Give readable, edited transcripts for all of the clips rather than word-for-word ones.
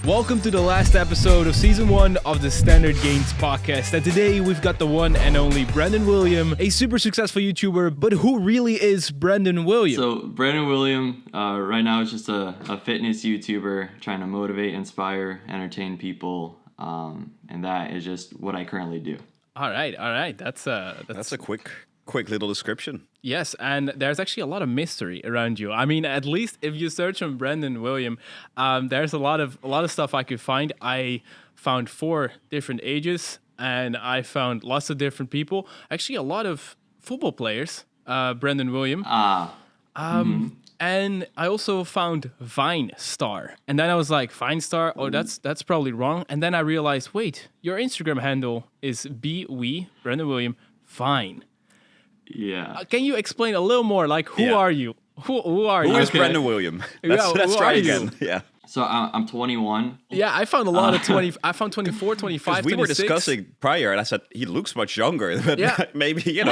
Welcome to the last episode of Season 1 of the Standard Gains podcast. And today we've got the one and only Brendon William, a super successful YouTuber, but who really is Brendon William? So Brendon William right now is just a fitness YouTuber trying to motivate, inspire, entertain people. And that is just what I currently do. All right. That's a quick little description. Yes, and there's actually a lot of mystery around you. I mean, at least if you search on Brendon William, there's a lot of stuff I could find. I found 4 different ages, and I found lots of different people. Actually, a lot of football players. Brendon William. And I also found Vine Star, and then I was like, Vine Star. Oh, that's probably wrong. And then I realized, wait, your Instagram handle is Brendon William Vine. Yeah. Can you explain a little more? Like, who are you? Who are you? Who is Brendon William? Let's try again. Yeah. So I'm 21. Yeah, I found a lot of 20. I found 24, 25, we 26. were discussing prior, and I said he looks much younger. But maybe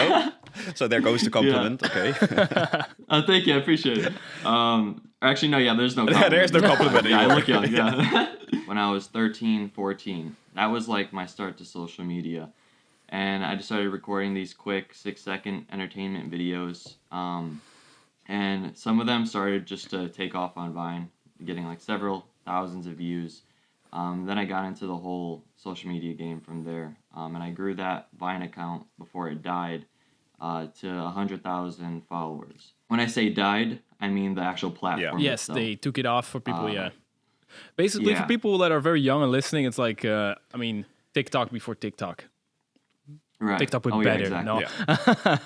So there goes the compliment. Okay. Thank you. I appreciate it. Actually, no. Yeah, there's no compliment. There's no compliment Yeah, I anymore. look young. Yeah. When I was 13, 14, that was like my start to social media. And I just started recording these quick 6-second entertainment videos. And some of them started just to take off on Vine, getting like several thousands of views. Then I got into the whole social media game from there. And I grew that Vine account before it died to 100,000 followers. When I say died, I mean the actual platform. Yes, itself. they took it off for people, Basically, for people that are very young and listening, it's like, TikTok before TikTok. Right. TikTok would Yeah, better. exactly.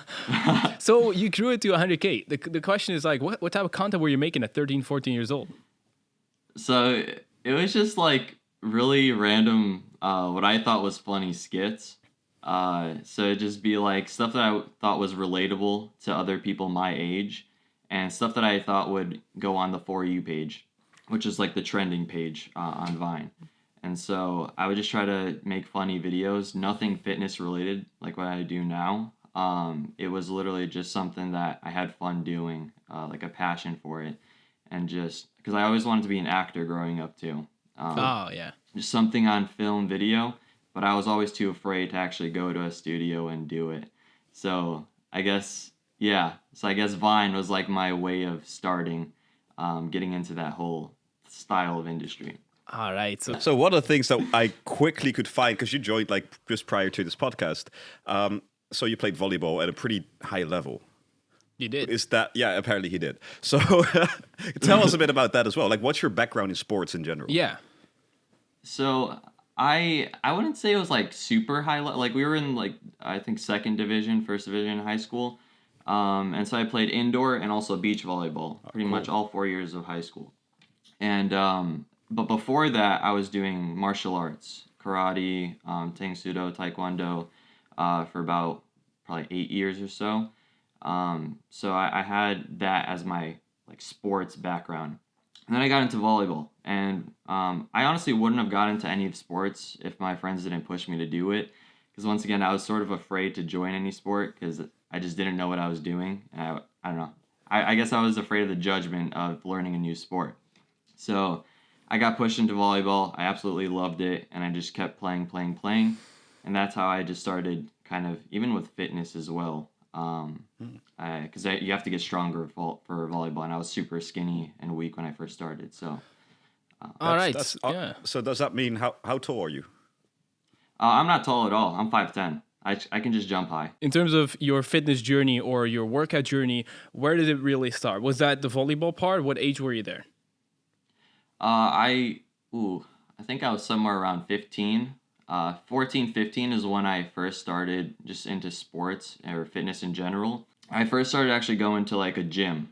No. So you grew it to 100K. The question is like, what type of content were you making at 13, 14 years old? So it was just like really random, what I thought was funny skits. So it'd just be like stuff that I thought was relatable to other people my age, and stuff that I thought would go on the For You page, which is like the trending page on Vine. And so I would just try to make funny videos, nothing fitness related like what I do now. It was literally just something that I had fun doing, like a passion for it. And just because I always wanted to be an actor growing up too. Just something on film, video, but I was always too afraid to actually go to a studio and do it. So I guess Vine was like my way of starting, getting into that whole style of industry. All right. So one of the things that I quickly could find, because you joined like just prior to this podcast, so you played volleyball at a pretty high level. You did. Is that? Yeah, apparently he did. So tell us a bit about that as well. Like, what's your background in sports in general? Yeah. So I wouldn't say it was like super high level. Like we were in like I think 2nd division, 1st division in high school, and so I played indoor and also beach volleyball pretty much all 4 years of high school, and but before that I was doing martial arts, karate, Tang Sudo, Taekwondo, for about probably 8 years or so. So I had that as my like sports background. And then I got into volleyball, and I honestly wouldn't have got into any of sports if my friends didn't push me to do it. Because once again, I was sort of afraid to join any sport because I just didn't know what I was doing. And I don't know. I guess I was afraid of the judgment of learning a new sport. So I got pushed into volleyball. I absolutely loved it, and I just kept playing. And that's how I just started kind of, even with fitness as well. Because you have to get stronger for volleyball, and I was super skinny and weak when I first started. So, So does that mean how tall are you? I'm not tall at all. I'm 5'10". I can just jump high. In terms of your fitness journey or your workout journey, where did it really start? Was that the volleyball part? What age were you there? I think I was somewhere around 15. 14, 15 is when I first started just into sports or fitness in general. I first started actually going to like a gym,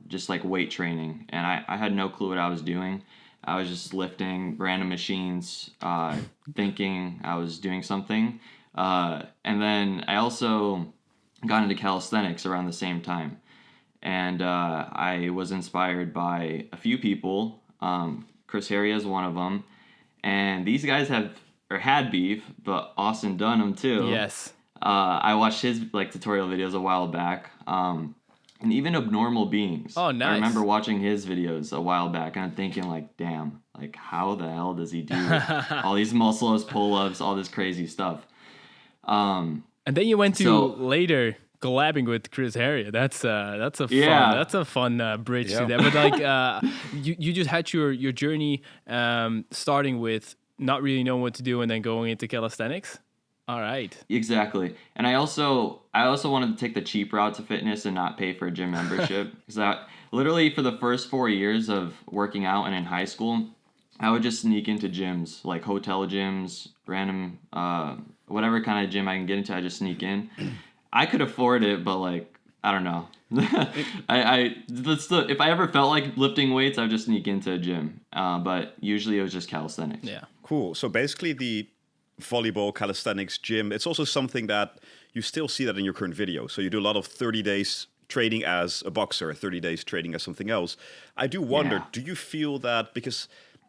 just like weight training. And I had no clue what I was doing. I was just lifting random machines, thinking I was doing something. And then I also got into calisthenics around the same time. And I was inspired by a few people. Heria is one of them. And these guys had beef, but Austin Dunham too. Yes. I watched his like tutorial videos a while back. and even abnormal beings. Oh, nice. I remember watching his videos a while back, and I'm thinking, like, damn, like, how the hell does he do all these muscle-ups, pull-ups, all this crazy stuff? And then you went to So- later collabing with Chris Heria. That's a fun Yeah. bridge Yeah. to that. But like you just had your journey starting with not really knowing what to do and then going into calisthenics. All right. Exactly. And I also wanted to take the cheap route to fitness and not pay for a gym membership because literally for the first 4 years of working out and in high school, I would just sneak into gyms, like hotel gyms, random whatever kind of gym I can get into, I just sneak in. I could afford it, but like I don't know. If I ever felt like lifting weights, I would just sneak into a gym. But usually it was just calisthenics. Yeah. Cool. So basically, the volleyball, calisthenics, gym, it's also something that you still see that in your current video. So you do a lot of 30 days training as a boxer, 30 days training as something else. I do wonder, Yeah. do you feel that, because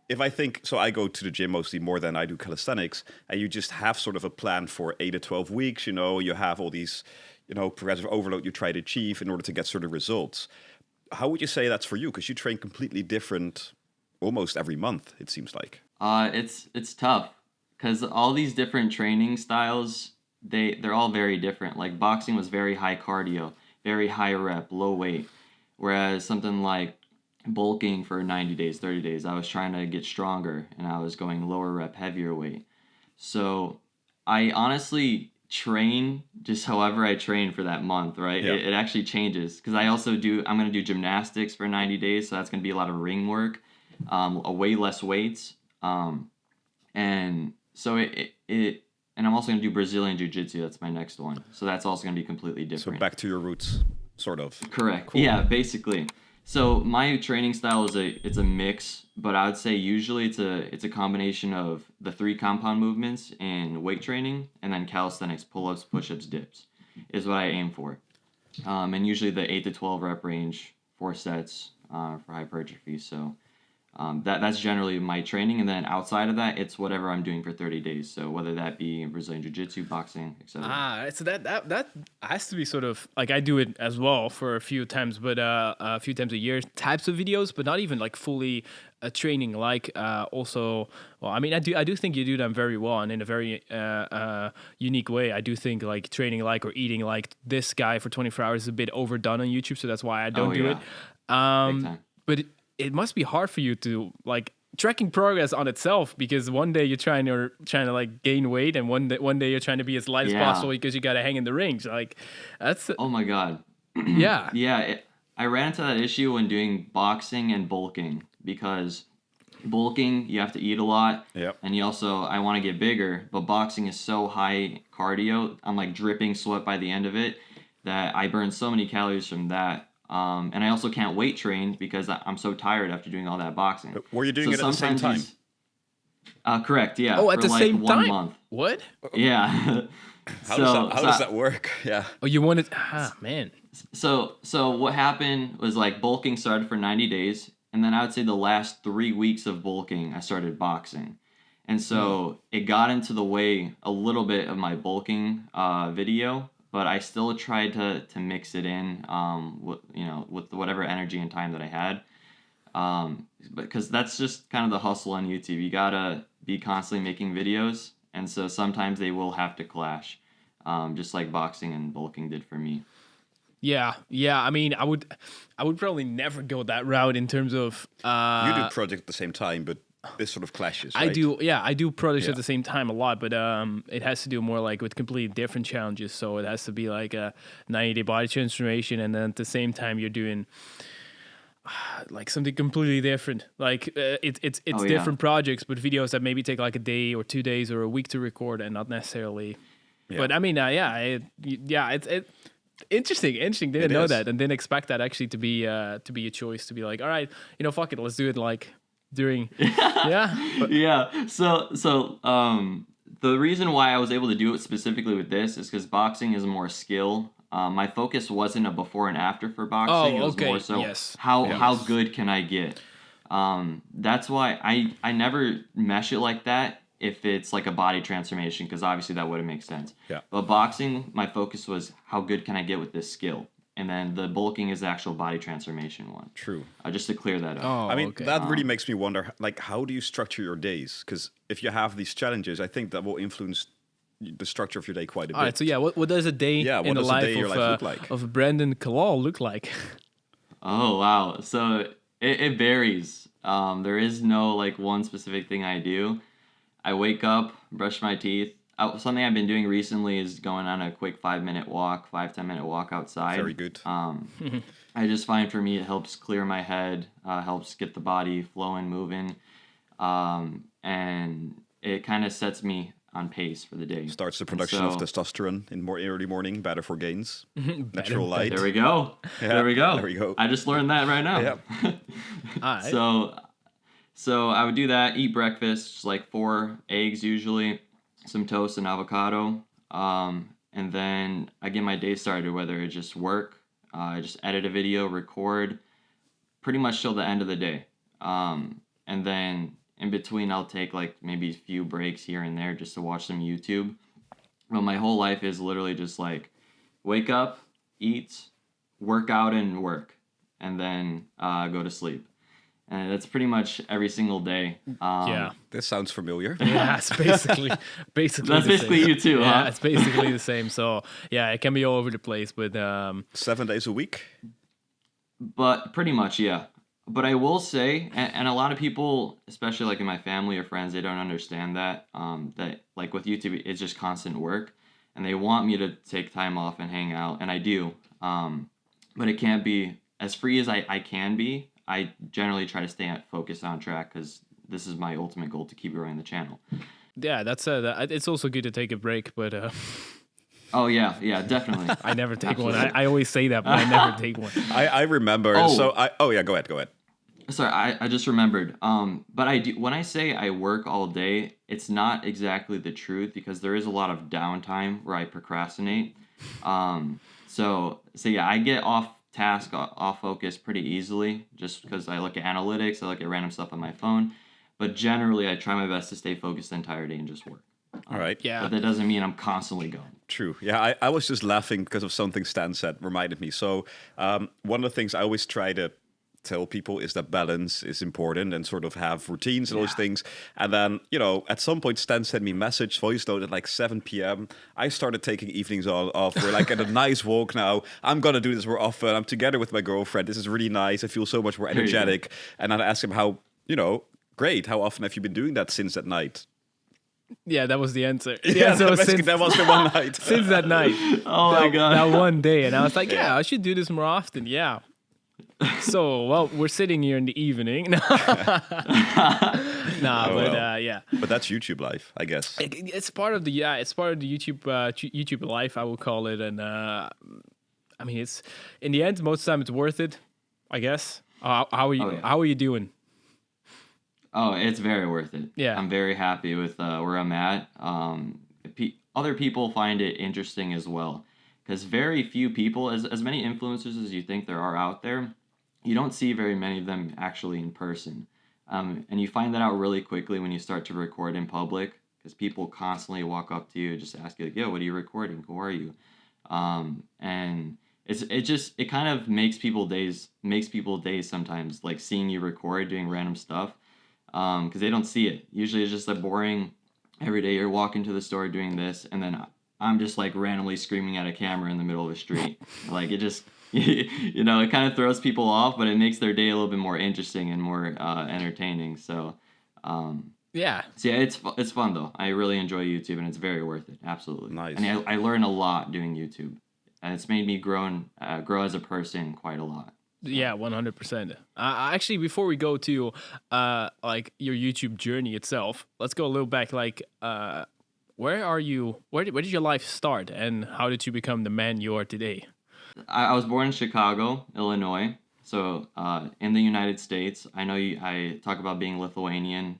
if I think, so I go to the gym mostly more than I do calisthenics, and you just have sort of a plan for 8 to 12 weeks, you know, you have all these, you know, progressive overload you try to achieve in order to get certain results. How would you say that's for you? Because you train completely different almost every month, it seems like. It's tough because all these different training styles, they're all very different. Like boxing was very high cardio, very high rep, low weight, whereas something like bulking for 90 days, 30 days, I was trying to get stronger and I was going lower rep, heavier weight. So I honestly train just however I train for that month, right? Yeah. It actually changes because I'm going to do gymnastics for 90 days. So that's going to be a lot of ring work, way less weights. And so and I'm also going to do Brazilian Jiu-Jitsu. That's my next one. So that's also going to be completely So different. back to your roots, sort of. Correct. Cool. Yeah, basically. So my training style it's a mix, but I would say usually it's a combination of the 3 compound movements in weight training and then calisthenics, pull-ups, push-ups, dips is what I aim for. And usually the 8 to 12 rep range, 4 sets for hypertrophy. So that's generally my training, and then outside of that, it's whatever I'm doing for 30 days. So whether that be Brazilian Jiu-Jitsu, boxing, etc. So that has to be sort of like I do it as well for a few times, but a few times a year types of videos, but not even like fully training. Like also, well, I mean, I do think you do them very well and in a very unique way. I do think like training like or eating like this guy for 24 hours is a bit overdone on YouTube, so that's why I don't do yeah. it. Big time. But it must be hard for you to like tracking progress on itself, because one day you're trying to like gain weight and one day you're trying to be as light as Yeah. possible because you got to hang in the rings. Like that's Oh my God. yeah. Yeah, I ran into that issue when doing boxing and bulking, because bulking, you have to eat a lot. Yep. And I want to get bigger, but boxing is so high cardio. I'm like dripping sweat by the end of it that I burn so many calories from that. And I also can't weight train because I'm so tired after doing all that boxing. Were you doing it at the same sometimes time? Correct, yeah. Oh, at for the like same 1 time. month. What? Yeah. How does that work? Yeah. Oh, you wanted? Man. So what happened was like bulking started for 90 days, and then I would say the last 3 weeks of bulking I started boxing, and so it got into the way a little bit of my bulking video, but I still tried to mix it in with whatever energy and time that I had, because that's just kind of the hustle on YouTube. You gotta be constantly making videos, and so sometimes they will have to clash, just like boxing and bulking did for me. Yeah. I mean, I would probably never go that route in terms of. You do project at the same time, but this sort of clashes, right? I do projects Yeah. at the same time a lot, but it has to do more like with completely different challenges. So it has to be like a 90-day body transformation, and then at the same time you're doing like something completely different. Like it's Oh, yeah. different projects, but videos that maybe take like a day or 2 days or a week to record, and not necessarily. Yeah. But I mean, it's interesting. Didn't It know is. that, and didn't expect that actually to be a choice. To be like, all right, fuck it, let's do it like during. Yeah. Yeah. So the reason why I was able to do it specifically with this is because boxing is more skill. My focus wasn't a before and after for boxing. Oh, It was okay. more so Yes. how good can I get? That's why I never mesh it like that if it's like a body transformation, because obviously that wouldn't make sense. Yeah. But boxing, my focus was how good can I get with this skill? and then the bulking is the actual body transformation one. True. Just to clear that up. Oh, I mean, okay. that really makes me wonder, like, how do you structure your days? Because if you have these challenges, I think that will influence the structure of your day quite a bit. All right, so yeah, what does a day Yeah, in what the does a life day in your of life look like? of Brendon Kalal look like? Oh wow! So it varies. There is no like one specific thing I do. I wake up, brush my teeth. Something I've been doing recently is going on a quick 5-minute walk, 5-10 minute walk outside. Very good. I just find for me it helps clear my head, helps get the body flowing, moving, and it kind of sets me on pace for the day. Starts the production of testosterone in more early morning, better for gains. Natural light. There we go. Yeah, there we go. there we go. I just learned that right now. Yeah. All right. So I would do that, eat breakfast, just like 4 eggs usually, some toast and avocado. And then I get my day started, whether it's just work, I just edit a video, record, pretty much till the end of the day. And then in between, I'll take like maybe a few breaks here and there just to watch some YouTube. But my whole life is literally just like wake up, eat, work out, and work, and then go to sleep. And that's pretty much every single day. Yeah. This sounds familiar. Yeah, it's basically That's the basically same. you too, Yeah, huh? it's basically the same. So yeah, it can be all over the place, but 7 days a week. But pretty much, yeah. But I will say, and a lot of people, especially like in my family or friends, they don't understand that, that like with YouTube, it's just constant work. And they want me to take time off and hang out, and I do. But it can't be as free as I can be. I generally try to stay focused on track because this is my ultimate goal, to keep growing the channel. yeah, that's it's also good to take a break, but Oh, yeah, definitely. I never take one. Absolutely. I always say that, but I never take one. I remember. Oh. Yeah, go ahead. Sorry, I just remembered. But I do, when I say I work all day, it's not exactly the truth because there is a lot of downtime where I procrastinate. So yeah, I get off task, off focus pretty easily just because I look at analytics, I look at random stuff on my phone. But generally, I try my best to stay focused the entire day and just work. All right. Yeah. But that doesn't mean I'm constantly going. True. Yeah, I was just laughing because of something Stan said, reminded me. So one of the things I always try to tell people is that balance is important and sort of have routines and all those things. And then, at some point, Stan sent me a voice note at like 7 p.m. I started taking evenings off. We're like at a nice walk now. I'm going to do this more often. I'm together with my girlfriend. This is really nice. I feel so much more energetic. And I asked him how, great. How often have you been doing that since that night? Yeah, that was the answer. Yeah, so that was the one night. since that night. Oh my God. That one day. And I was like, yeah, I should do this more often. Yeah. So, well, we're sitting here in the evening. Yeah. But that's YouTube life, I guess. It's part of the YouTube YouTube life, I would call it. And I mean, it's in the end, most of the time, it's worth it, I guess. How are you? Oh, yeah. How are you doing? Oh, it's very worth it. Yeah. I'm very happy with where I'm at. Other people find it interesting as well. Because very few people, as many influencers as you think there are out there, you don't see very many of them actually in person. And you find that out really quickly when you start to record in public, because people constantly walk up to you and just ask you, like, yo, what are you recording? Who are you? And it kind of makes people's days sometimes, like seeing you record, doing random stuff, because they don't see it. Usually it's just a boring, every day you're walking to the store doing this, and then I'm just like randomly screaming at a camera in the middle of the street. Like it just, it kind of throws people off, but it makes their day a little bit more interesting and more entertaining. So, Yeah. So yeah, it's fun though. I really enjoy YouTube, and it's very worth it. Absolutely. Nice. And I learn a lot doing YouTube, and it's made me grow as a person quite a lot. Yeah, 100%. Actually, before we go to like your YouTube journey itself, let's go a little back. Like, where are you? Where did your life start, and how did you become the man you are today? I was born in Chicago, Illinois. So in the United States, I know I talk about being Lithuanian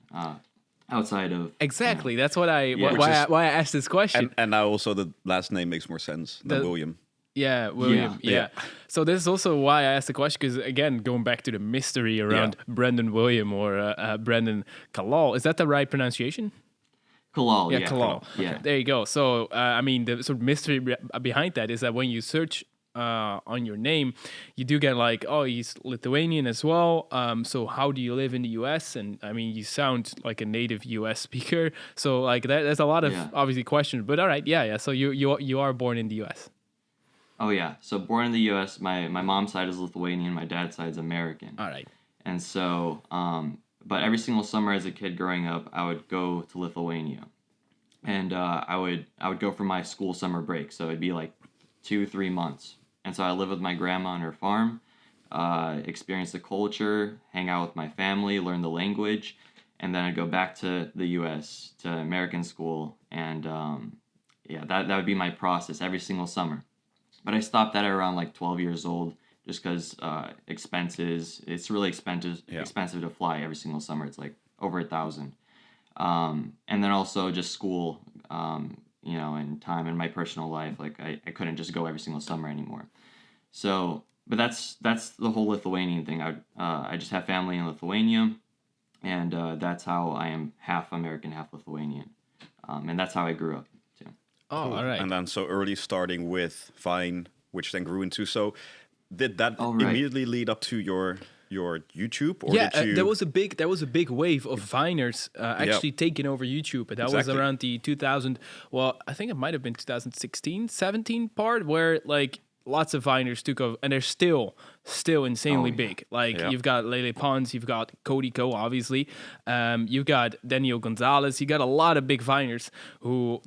outside of... Exactly. That's what Yeah. why I asked this question. And now also the last name makes more sense than William. Yeah, William. Yeah. Yeah. So this is also why I asked the question, because again, going back to the mystery around Brendon William or Brendon Kalal, is that the right pronunciation? Kalal, Yeah, Kalal. Yeah. There you go. So I mean, the sort of mystery behind that is that when you search on your name, you do get like, oh, he's Lithuanian as well. So how do you live in the U.S.? And I mean, you sound like a native U.S. speaker. So like there's a lot of obviously questions. But all right, yeah. So you are born in the U.S. Oh yeah. So born in the U.S. My mom's side is Lithuanian. My dad's side is American. All right. And so, but every single summer as a kid growing up, I would go to Lithuania, and I would go for my school summer break. So it'd be like 2-3 months, and so I live with my grandma on her farm, experience the culture, hang out with my family, learn the language, and then I'd go back to the U.S. to American school, and that would be my process every single summer. But I stopped that at around like 12 years old, just because expenses. It's really expensive to fly every single summer. It's like over $1,000, and then also just school, and time in my personal life. Like I couldn't just go every single summer anymore. So, but that's the whole Lithuanian thing. I just have family in Lithuania, and that's how I am half American, half Lithuanian, and that's how I grew up too. Oh, Cool. all right. And then so early starting with Vine, which then grew into so. Did that immediately lead up to your YouTube? Or did you... there was a big wave of Viners actually taking over YouTube. That was around the 2000. Well, I think it might have been 2016, 17 part where like lots of Viners took over, and they're still insanely big. Like you've got Lele Pons, you've got Cody Co, obviously, you've got Daniel Gonzalez, you got a lot of big Viners who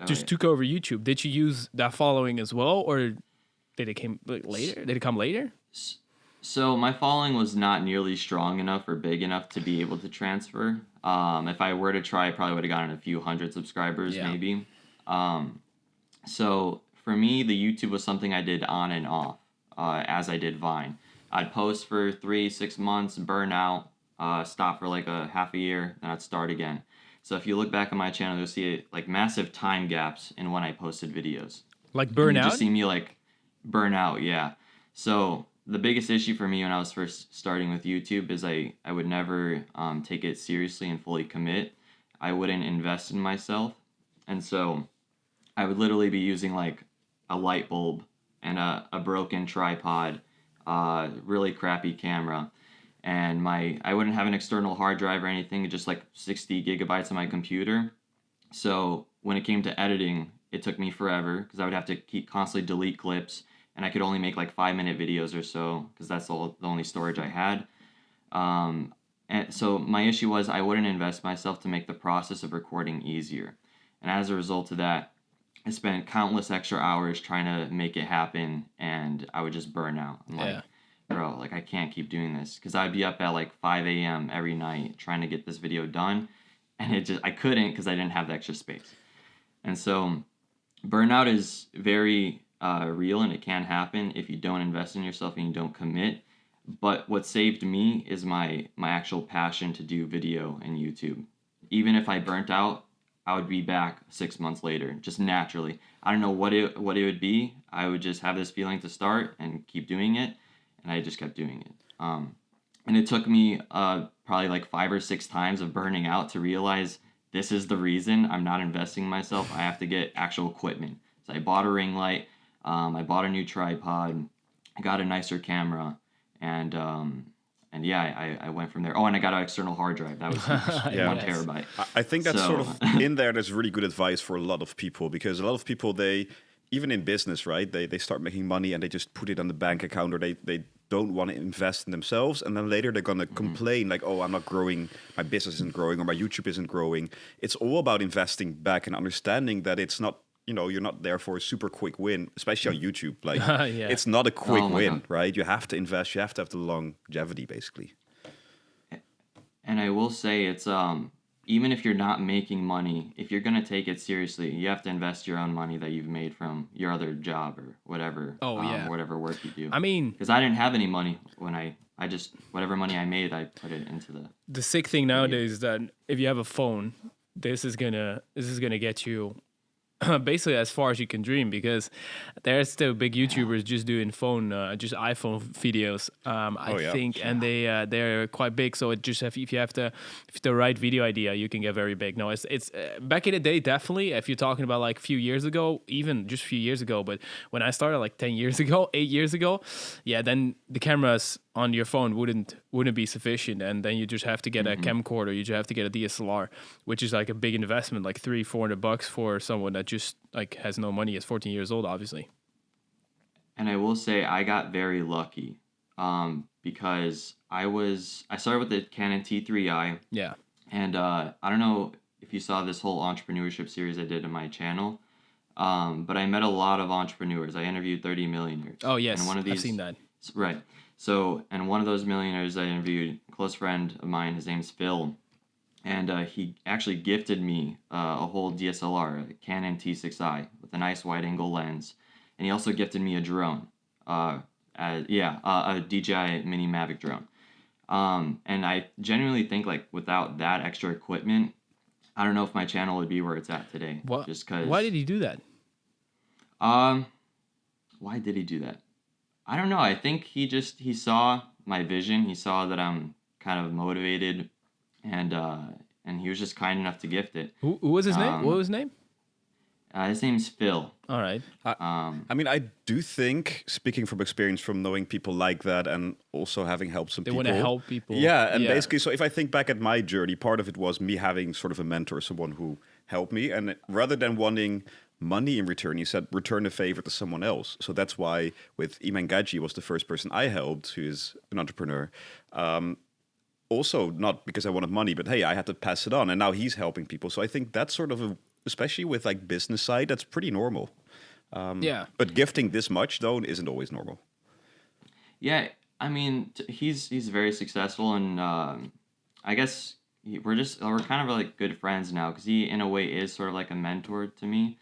took over YouTube. Did you use that following as well, or did it come later? Did it come later? So my following was not nearly strong enough or big enough to be able to transfer. If I were to try, I probably would have gotten a few hundred subscribers, maybe. So for me, the YouTube was something I did on and off, as I did Vine. I'd post for 3-6 months, burn out, stop for like a half a year, then I'd start again. So if you look back on my channel, you'll see like massive time gaps in when I posted videos. Like burnout? You just see me like burn out, yeah. So the biggest issue for me when I was first starting with YouTube is I would never take it seriously and fully commit. I wouldn't invest in myself. And so I would literally be using like a light bulb and a broken tripod, really crappy camera. And I wouldn't have an external hard drive or anything, just like 60 gigabytes on my computer. So when it came to editing, it took me forever because I would have to constantly delete clips, and I could only make like 5-minute videos or so because that's the only storage I had. And so my issue was I wouldn't invest myself to make the process of recording easier. And as a result of that, I spent countless extra hours trying to make it happen, and I would just burn out. I'm like, bro, like I can't keep doing this, because I'd be up at like 5 a.m. every night trying to get this video done, and I couldn't because I didn't have the extra space. And so burnout is very real, and it can happen if you don't invest in yourself and you don't commit. But what saved me is my actual passion to do video and YouTube. Even if I burnt out, I would be back 6 months later, just naturally. I don't know what it would be. I would just have this feeling to start and keep doing it, and I just kept doing it. And it took me probably like 5 or 6 times of burning out to realize this is the reason I'm not investing in myself. I have to get actual equipment. So I bought a ring light, I bought a new tripod, I got a nicer camera, and I went from there. Oh, and I got an external hard drive. That was 1 terabyte. I think that's sort of in there. There's really good advice for a lot of people, because a lot of people, they, even in business, right? They start making money and they just put it on the bank account, or they don't want to invest in themselves. And then later they're going to complain like, oh, I'm not growing. My business isn't growing, or my YouTube isn't growing. It's all about investing back and understanding that it's not, you're not there for a super quick win, especially on YouTube. Like, it's not a quick win, right? You have to invest. You have to have the longevity, basically. And I will say it's, even if you're not making money, if you're going to take it seriously, you have to invest your own money that you've made from your other job or whatever, whatever work you do. I mean, because I didn't have any money when I just, whatever money I made, I put it into the sick thing nowadays is that if you have a phone, this is gonna get you basically as far as you can dream, because there's still big YouTubers just doing just iPhone videos. I think, and they're quite big. So it just if you have the right video idea, you can get very big. No, it's back in the day, definitely. If you're talking about like a few years ago, even just a few years ago, but when I started like 10 years ago, 8 years ago, yeah, then the cameras on your phone wouldn't be sufficient, and then you just have to get a camcorder, you just have to get a DSLR, which is like a big investment, like $300-400 for someone that just like has no money, is 14 years old, obviously. And I will say I got very lucky, because I started with the Canon T3i. Yeah. And I don't know if you saw this whole entrepreneurship series I did on my channel, but I met a lot of entrepreneurs. I interviewed 30 millionaires. Oh yes, and one of these, I've seen that. Right. So, and one of those millionaires I interviewed, a close friend of mine, his name's Phil, and he actually gifted me a whole DSLR, a Canon T6i with a nice wide-angle lens, and he also gifted me a drone, a DJI Mini Mavic drone. And I genuinely think, like, without that extra equipment, I don't know if my channel would be where it's at today. What? Just because. Why did he do that? Why did he do that? I don't know. I think he saw my vision. He saw that I'm kind of motivated, and he was just kind enough to gift it. Who was his name? What was his name? His name's Phil. All right. I mean, I do think, speaking from experience, from knowing people like that, and also having helped some They people. want to help people. Yeah, and basically, so if I think back at my journey, part of it was me having sort of a mentor, someone who helped me, and rather than wanting money in return, he said, return a favor to someone else. So that's why with Iman Gaji was the first person I helped, who is an entrepreneur. Also, not because I wanted money, but hey, I had to pass it on, and now he's helping people. So I think that's sort of especially with like business side, that's pretty normal. But gifting this much though isn't always normal. Yeah, I mean, he's very successful, and I guess we're kind of like good friends now, because he in a way is sort of like a mentor to me.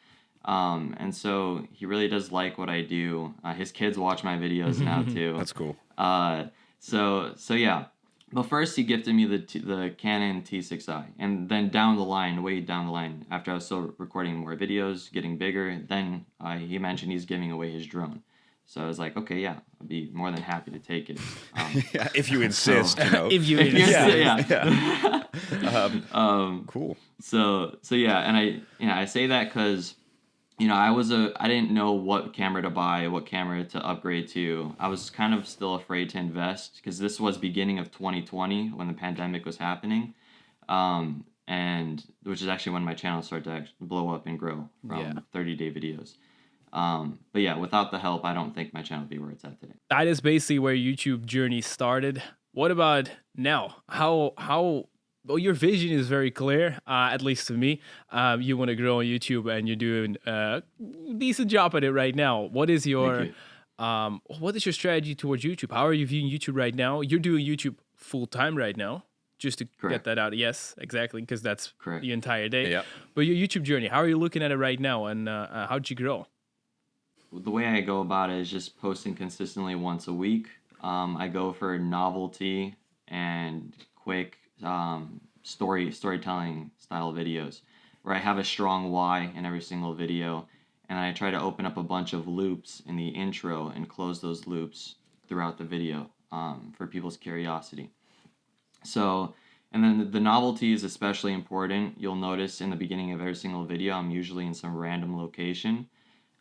And so he really does like what I do. His kids watch my videos now too. That's cool. So yeah. But first he gifted me the Canon T6i, and then way down the line, after I was still recording more videos, getting bigger, then he mentioned he's giving away his drone. So I was like, okay, yeah, I'd be more than happy to take it. Yeah, if you insist, you know. If you insist, yeah. Cool. So yeah, and I say that because, I didn't know what camera to buy, what camera to upgrade to. I was kind of still afraid to invest, because this was beginning of 2020 when the pandemic was happening, and which is actually when my channel started to actually blow up and grow from 30-day videos. But yeah, without the help, I don't think my channel would be where it's at today. That is basically where YouTube journey started. What about now? Well, your vision is very clear, at least to me. You want to grow on YouTube, and you're doing a decent job at it right now. What is your strategy towards YouTube? How are you viewing YouTube right now? You're doing YouTube full time right now, just to get that out. Yes, exactly, because that's the entire day. Yeah. But your YouTube journey, how are you looking at it right now, and how did you grow? The way I go about it is just posting consistently once a week. I go for novelty and quick storytelling style videos, where I have a strong why in every single video, and I try to open up a bunch of loops in the intro and close those loops throughout the video, for people's curiosity. So, and then the novelty is especially important. You'll notice in the beginning of every single video, I'm usually in some random location,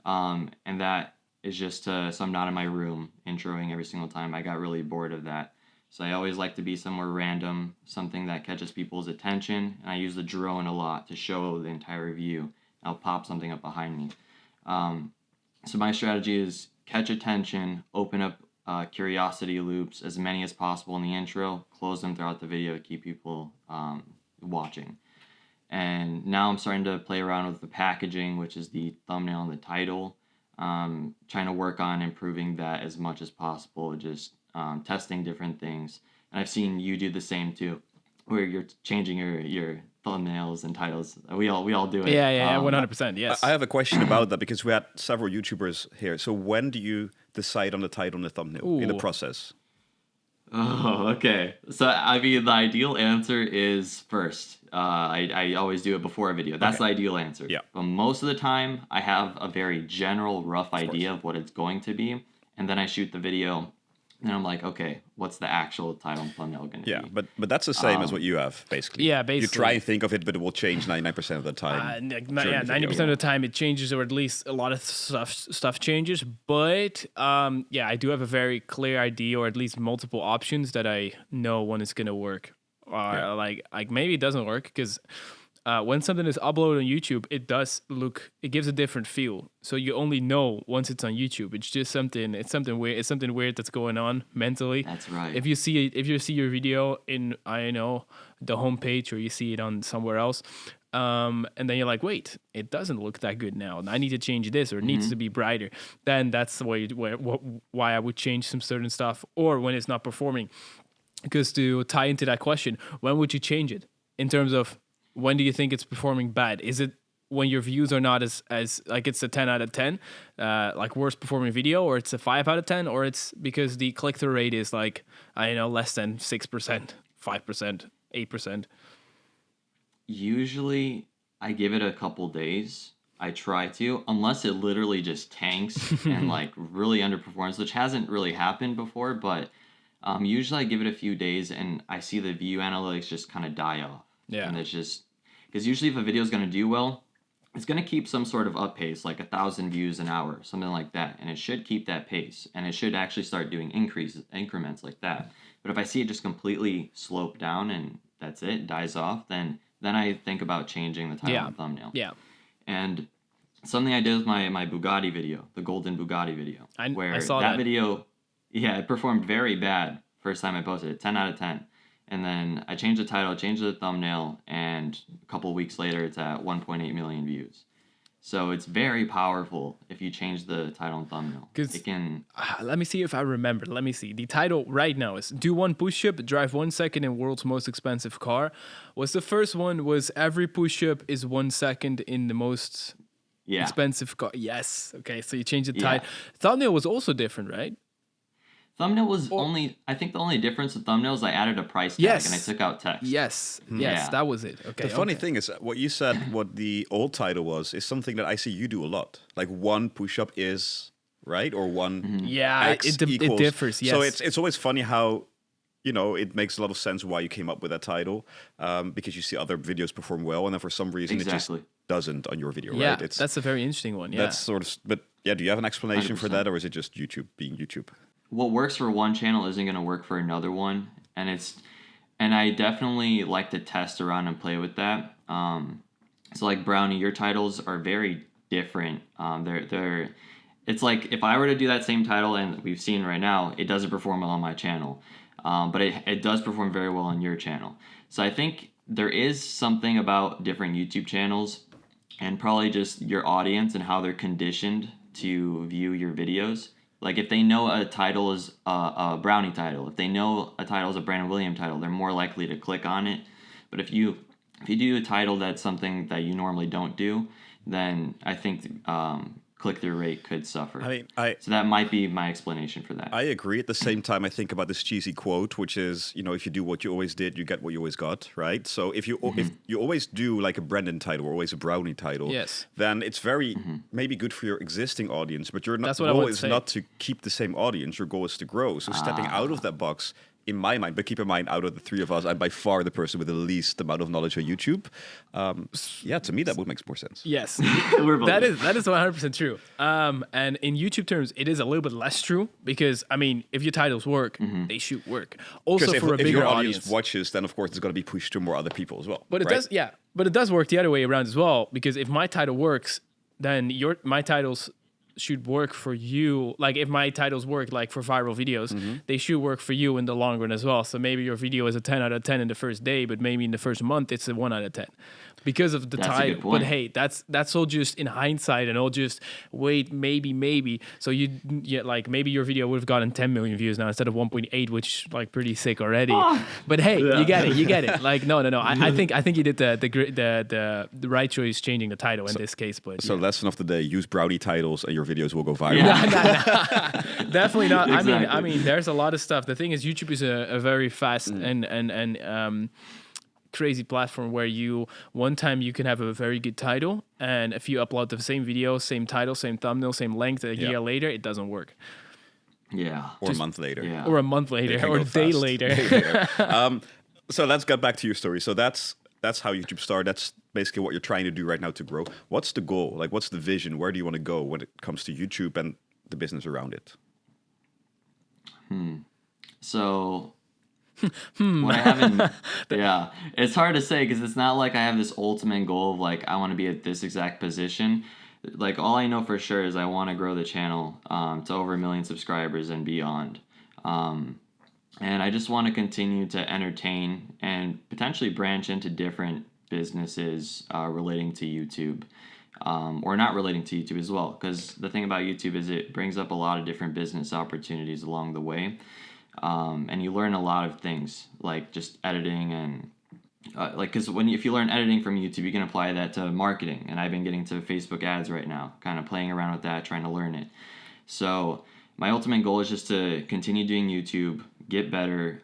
and that is just so I'm not in my room introing every single time. I got really bored of that. So I always like to be somewhere random, something that catches people's attention, and I use the drone a lot to show the entire view. I'll pop something up behind me. So my strategy is catch attention, open up curiosity loops, as many as possible in the intro, close them throughout the video to keep people watching. And now I'm starting to play around with the packaging, which is the thumbnail and the title. Trying to work on improving that as much as possible, just testing different things. And I've seen you do the same too, where you're changing your thumbnails and titles. We all do it. Yeah, 100%. Yes. I have a question about that, because we had several YouTubers here. So when do you decide on the title and the thumbnail in the process? Oh, okay. So, I mean, the ideal answer is first. I always do it before a video. That's Okay. the ideal answer. Yeah. But most of the time, I have a very general, rough course. idea of what it's going to be. And then I shoot the video. And I'm like, okay, what's the actual title and thumbnail going to Yeah, be? but that's the same as what you have, basically. Yeah, You basically. try and think of it, but it will change 99% of the time. Yeah, during the video. 90% of the time it changes, or at least a lot of stuff changes. But yeah, I do have a very clear idea, or at least multiple options that I know when it's gonna work. Yeah. Like maybe it doesn't work because when something is uploaded on YouTube, it gives a different feel. So you only know once it's on YouTube. It's just something weird. It's something weird that's going on mentally. That's right. If you see your video in, I don't know, the homepage, or you see it on somewhere else, and then you're like, wait, it doesn't look that good now. I need to change this, or it needs to be brighter. Then that's the way why I would change some certain stuff, or when it's not performing. Because to tie into that question, when would you change it in terms of when do you think it's performing bad? Is it when your views are not as like it's a 10 out of 10, like worst performing video, or it's a 5 out of 10, or it's because the click-through rate is like, I don't know, less than 6%, 5%, 8%? Usually, I give it a couple days. I try to, unless it literally just tanks and like really underperforms, which hasn't really happened before. But usually, I give it a few days and I see the view analytics just kind of die off. Yeah. And it's just because usually, if a video is going to do well, it's going to keep some sort of up pace, like 1,000 views an hour, something like that, and it should keep that pace, and it should actually start doing increments like that. But if I see it just completely slope down and that's it, dies off, then I think about changing the title and thumbnail. Yeah. And something I did with my Bugatti video, the golden Bugatti video, where I saw that. video, yeah, it performed very bad first time I posted it, 10 out of 10. And then I changed the title, changed the thumbnail, and a couple weeks later, it's at 1.8 million views. So it's very powerful if you change the title and thumbnail. It can. Let me see if I remember. Let me see. The title right now is "Do One Push-Up, Drive 1 Second in World's Most Expensive Car." Was the first one was "Every push-up is 1 second in the most expensive car." Yes. Okay, so you changed the title. Thumbnail was also different, right? Thumbnail was I think the only difference with thumbnail is I added a price tag and I took out text. Yes, Yeah. that was it. Okay. The funny thing is, what you said, what the old title was, is something that I see you do a lot. Like one push-up is, right? Or one Yeah, X it equals. differs. Yes. So it's always funny how, it makes a lot of sense why you came up with that title, because you see other videos perform well, and then for some reason it just doesn't on your video, yeah, right? that's a very interesting one. Yeah. That's sort of, but yeah, do you have an explanation 100%. for that, or is it just YouTube being YouTube? What works for one channel isn't going to work for another one, and I definitely like to test around and play with that. So like Brownie, your titles are very different. It's like if I were to do that same title, and we've seen right now, it doesn't perform well on my channel, but it does perform very well on your channel. So I think there is something about different YouTube channels, and probably just your audience and how they're conditioned to view your videos. Like if they know a title is a Brownie title, if they know a title is a Brendon William title, they're more likely to click on it. But if you do a title that's something that you normally don't do, then I think click-through rate could suffer. So that might be my explanation for that. I agree. At the same time, I think about this cheesy quote, which is, if you do what you always did, you get what you always got, right? So if you always do like a Brendon title or always a Brownie title, then it's very maybe good for your existing audience, but your goal is not to keep the same audience. Your goal is to grow. So stepping out of that box, in my mind, but keep in mind, out of the three of us, I'm by far the person with the least amount of knowledge on YouTube. To me, that would make more sense. Yes, that is 100% true. And in YouTube terms, it is a little bit less true because if your titles work, they should work. Also, for a bigger if your audience watches, then of course it's going to be pushed to more other people as well. But it does, but it does work the other way around as well, because if my title works, then my titles should work for you. Like if my titles work like for viral videos, they should work for you in the long run as well. So maybe your video is a 10 out of 10 in the first day, but maybe in the first month it's a 1 out of 10 because of the title. But hey, that's all just in hindsight, and all just wait, maybe. So like maybe your video would have gotten 10 million views now instead of 1.8, which like pretty sick already. But hey, you get it. Like no. I think you did the right choice changing the title in this case. But lesson of the day: use Brownie titles, and your videos will go viral. Yeah. Definitely not. I Exactly. mean, there's a lot of stuff. The thing is, YouTube is a very fast and crazy platform where one time you can have a very good title, and if you upload the same video, same title, same thumbnail, same length, a year later, it doesn't work. Yeah. Or a month later. Yeah. Or a month They later, can or go a day fast. later. So let's get back to your story. So that's how YouTube started. That's basically what you're trying to do right now to grow. What's the goal? Like, what's the vision? Where do you want to go when it comes to YouTube and the business around it? So what I have in, yeah, it's hard to say because it's not like I have this ultimate goal of like I want to be at this exact position. Like all I know for sure is I want to grow the channel to over 1 million subscribers and beyond. And I just want to continue to entertain and potentially branch into different businesses relating to YouTube. Or not relating to YouTube as well, because the thing about YouTube is it brings up a lot of different business opportunities along the way, and you learn a lot of things like just editing and like because if you learn editing from YouTube, you can apply that to marketing, and I've been getting to Facebook ads right now, kind of playing around with that, trying to learn it. So my ultimate goal is just to continue doing YouTube, get better,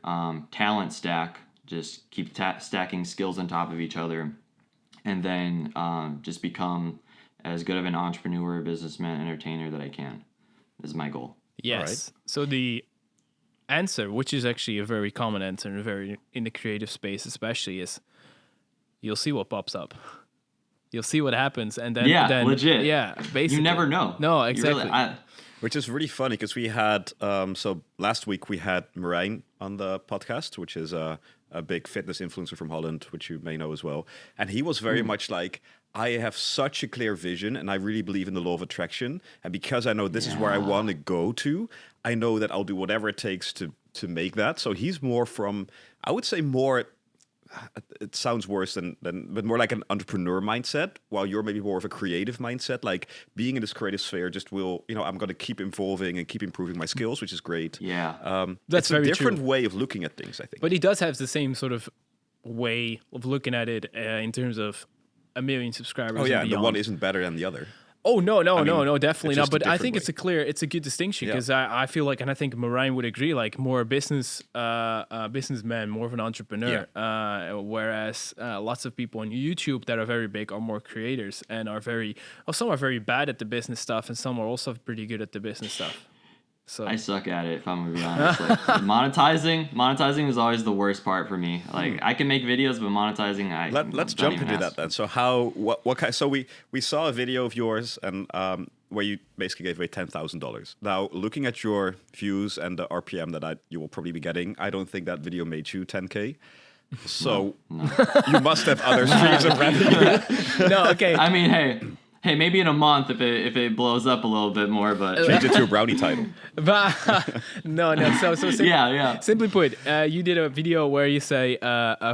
talent stack, just keep stacking skills on top of each other, and then just become as good of an entrepreneur, businessman, entertainer that I can. Is my goal. Yes. Right. So the answer, which is actually a very common answer and very in the creative space especially, is you'll see what pops up. You'll see what happens, and then legit. Yeah, basically. You never know. No, You exactly. Which is really funny because we had, so last week we had Marijn on the podcast, which is a big fitness influencer from Holland, which you may know as well. And he was very much like, I have such a clear vision and I really believe in the law of attraction. And because I know this is where I want to go to, I know that I'll do whatever it takes to make that. So he's more from, I would say more, it sounds worse but more like an entrepreneur mindset, while you're maybe more of a creative mindset. Like being in this creative sphere just will, I'm going to keep evolving and keep improving my skills, which is great. Yeah. That's it's a very different true. way of looking at things, I think. But he does have the same sort of way of looking at it in terms of 1 million subscribers. Oh yeah, and the beyond. one isn't better than the other. Oh no, mean, definitely it's not. just a But I different think way. it's a good distinction Yeah. because I feel like, and I think Marijn would agree, like more businessman, more of an entrepreneur. Whereas lots of people on YouTube that are very big are more creators and are some are very bad at the business stuff, and some are also pretty good at the business stuff. So I suck at it, if I'm gonna be honest. Like, monetizing is always the worst part for me. Like I can make videos, but monetizing, Let's don't jump even into that ask. then. So what kind? So we saw a video of yours and where you basically gave away $10,000. Now looking at your views and the RPM that you will probably be getting, I don't think that video made you 10K. So you must have other streams of revenue. no, okay. I mean, hey, maybe in a month if it blows up a little bit more, but Change it to a brownie title. But no. So yeah. Simply put, you did a video where you say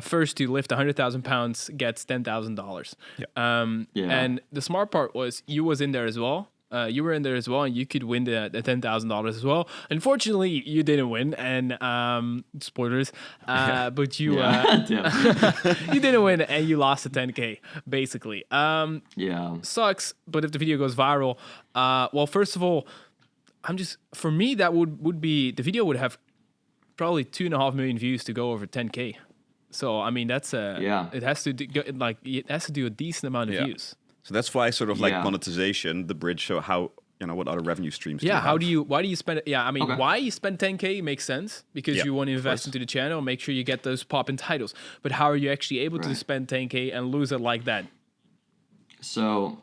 first to lift 100,000 pounds gets $10,000. Yeah. And the smart part was you was in there as well. You were in there as well, and you could win the $10,000 as well. Unfortunately, you didn't win, and spoilers. But you Damn. you didn't win, and you lost the 10K basically. Yeah. Sucks. But if the video goes viral, well, first of all, for me that would be, the video would have probably 2.5 million views to go over 10K. So I mean that's it has to do a decent amount of views. So that's why sort of like Yeah. monetization, the bridge, show how, what other revenue streams do you Yeah, have? why do you spend it? Yeah, I mean, Okay. why you spend 10K makes sense because Yeah, you want to of invest course. into the channel, make sure you get those pop-in titles. But how are you actually able to Right. spend 10K and lose it like that? So,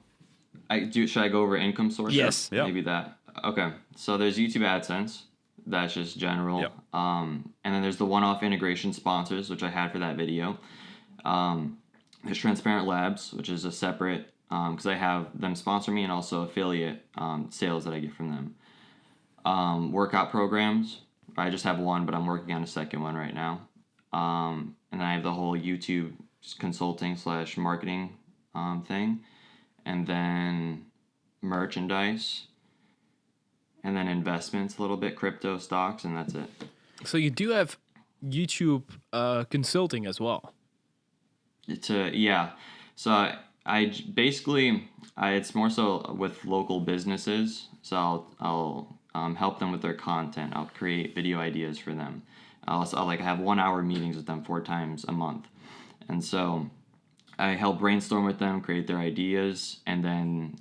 should I go over income sources? Yes. Yeah. Maybe that. Okay. So there's YouTube AdSense. That's just general. Yep. And then there's the one-off integration sponsors, which I had for that video. There's Transparent Labs, which is a separate, because I have them sponsor me and also affiliate sales that I get from them. Workout programs. I just have one, but I'm working on a second one right now. And then I have the whole YouTube consulting / marketing thing. And then merchandise. And then investments, a little bit, crypto, stocks, and that's it. So you do have YouTube consulting as well. Yeah. So Basically, it's more so with local businesses. So I'll help them with their content. I'll create video ideas for them. I'll like have 1 hour meetings with them 4 times a month, and so I help brainstorm with them, create their ideas, and then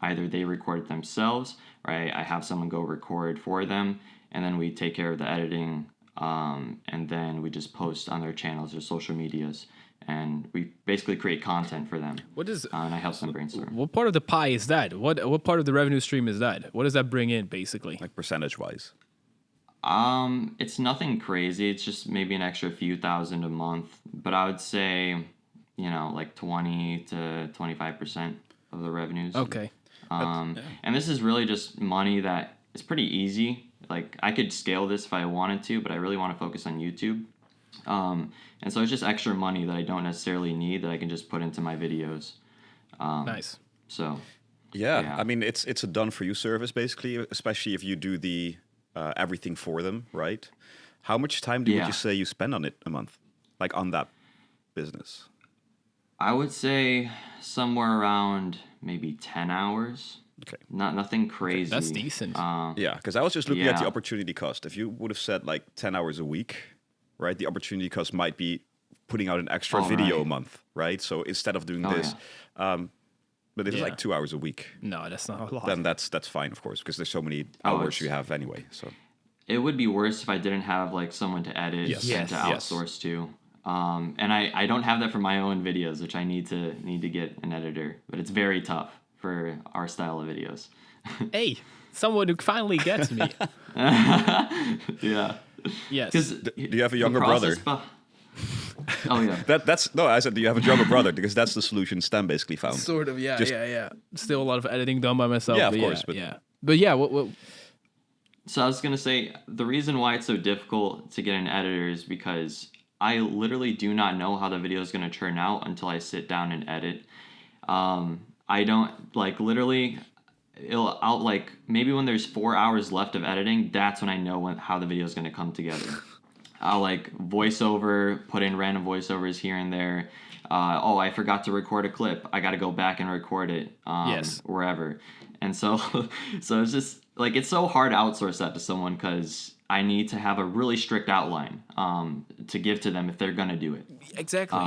either they record it themselves, or I have someone go record for them, and then we take care of the editing, and then we just post on their channels or social medias, and we basically create content for them. What is and I help them brainstorm. what part of the pie is that? What part of the revenue stream is that? What does that bring in basically? Like percentage wise? It's nothing crazy. It's just maybe an extra few thousand a month, but I would say, like 20 to 25% of the revenues. Okay. And this is really just money that is pretty easy. Like I could scale this if I wanted to, but I really want to focus on YouTube. And so it's just extra money that I don't necessarily need that I can just put into my videos. Nice. So Yeah, I mean it's a done for you service basically, especially if you do the everything for them, right? How much time would you say you spend on it a month, like on that business? I would say somewhere around maybe 10 hours. Okay. Nothing crazy. That's decent. Yeah, because I was just looking at the Yeah. opportunity cost. If you would have said like 10 hours a week, right, the opportunity cost might be putting out an extra video a month, right? So instead of doing this, but if it's like 2 hours a week, No, that's not a lot. then that's fine, of course, because there's so many hours you have anyway. So It would be worse if I didn't have like someone to edit Yes. and Yes. to Yes. outsource to. And I don't have that for my own videos, which I need to get an editor, but it's very tough for our style of videos. Hey, someone who finally gets me. Yeah. Yes. Because do you have a younger brother? Oh yeah. That's no. I said, do you have a younger brother? Because that's the solution Stan basically found. Sort of, yeah, Just- yeah. Still a lot of editing done by myself. Yeah, of but course, but- yeah. But yeah, what So I was gonna say the reason why it's so difficult to get an editor is because I literally do not know how the video is gonna turn out until I sit down and edit. I don't like literally. I'll like maybe when there's 4 hours left of editing, that's when I know how the video is gonna come together. I'll like voiceover, put in random voiceovers here and there. I forgot to record a clip. I got to go back and record it. Yes. Wherever. And so, so it's just like it's so hard to outsource that to someone because I need to have a really strict outline to give to them if they're gonna do it. exactly?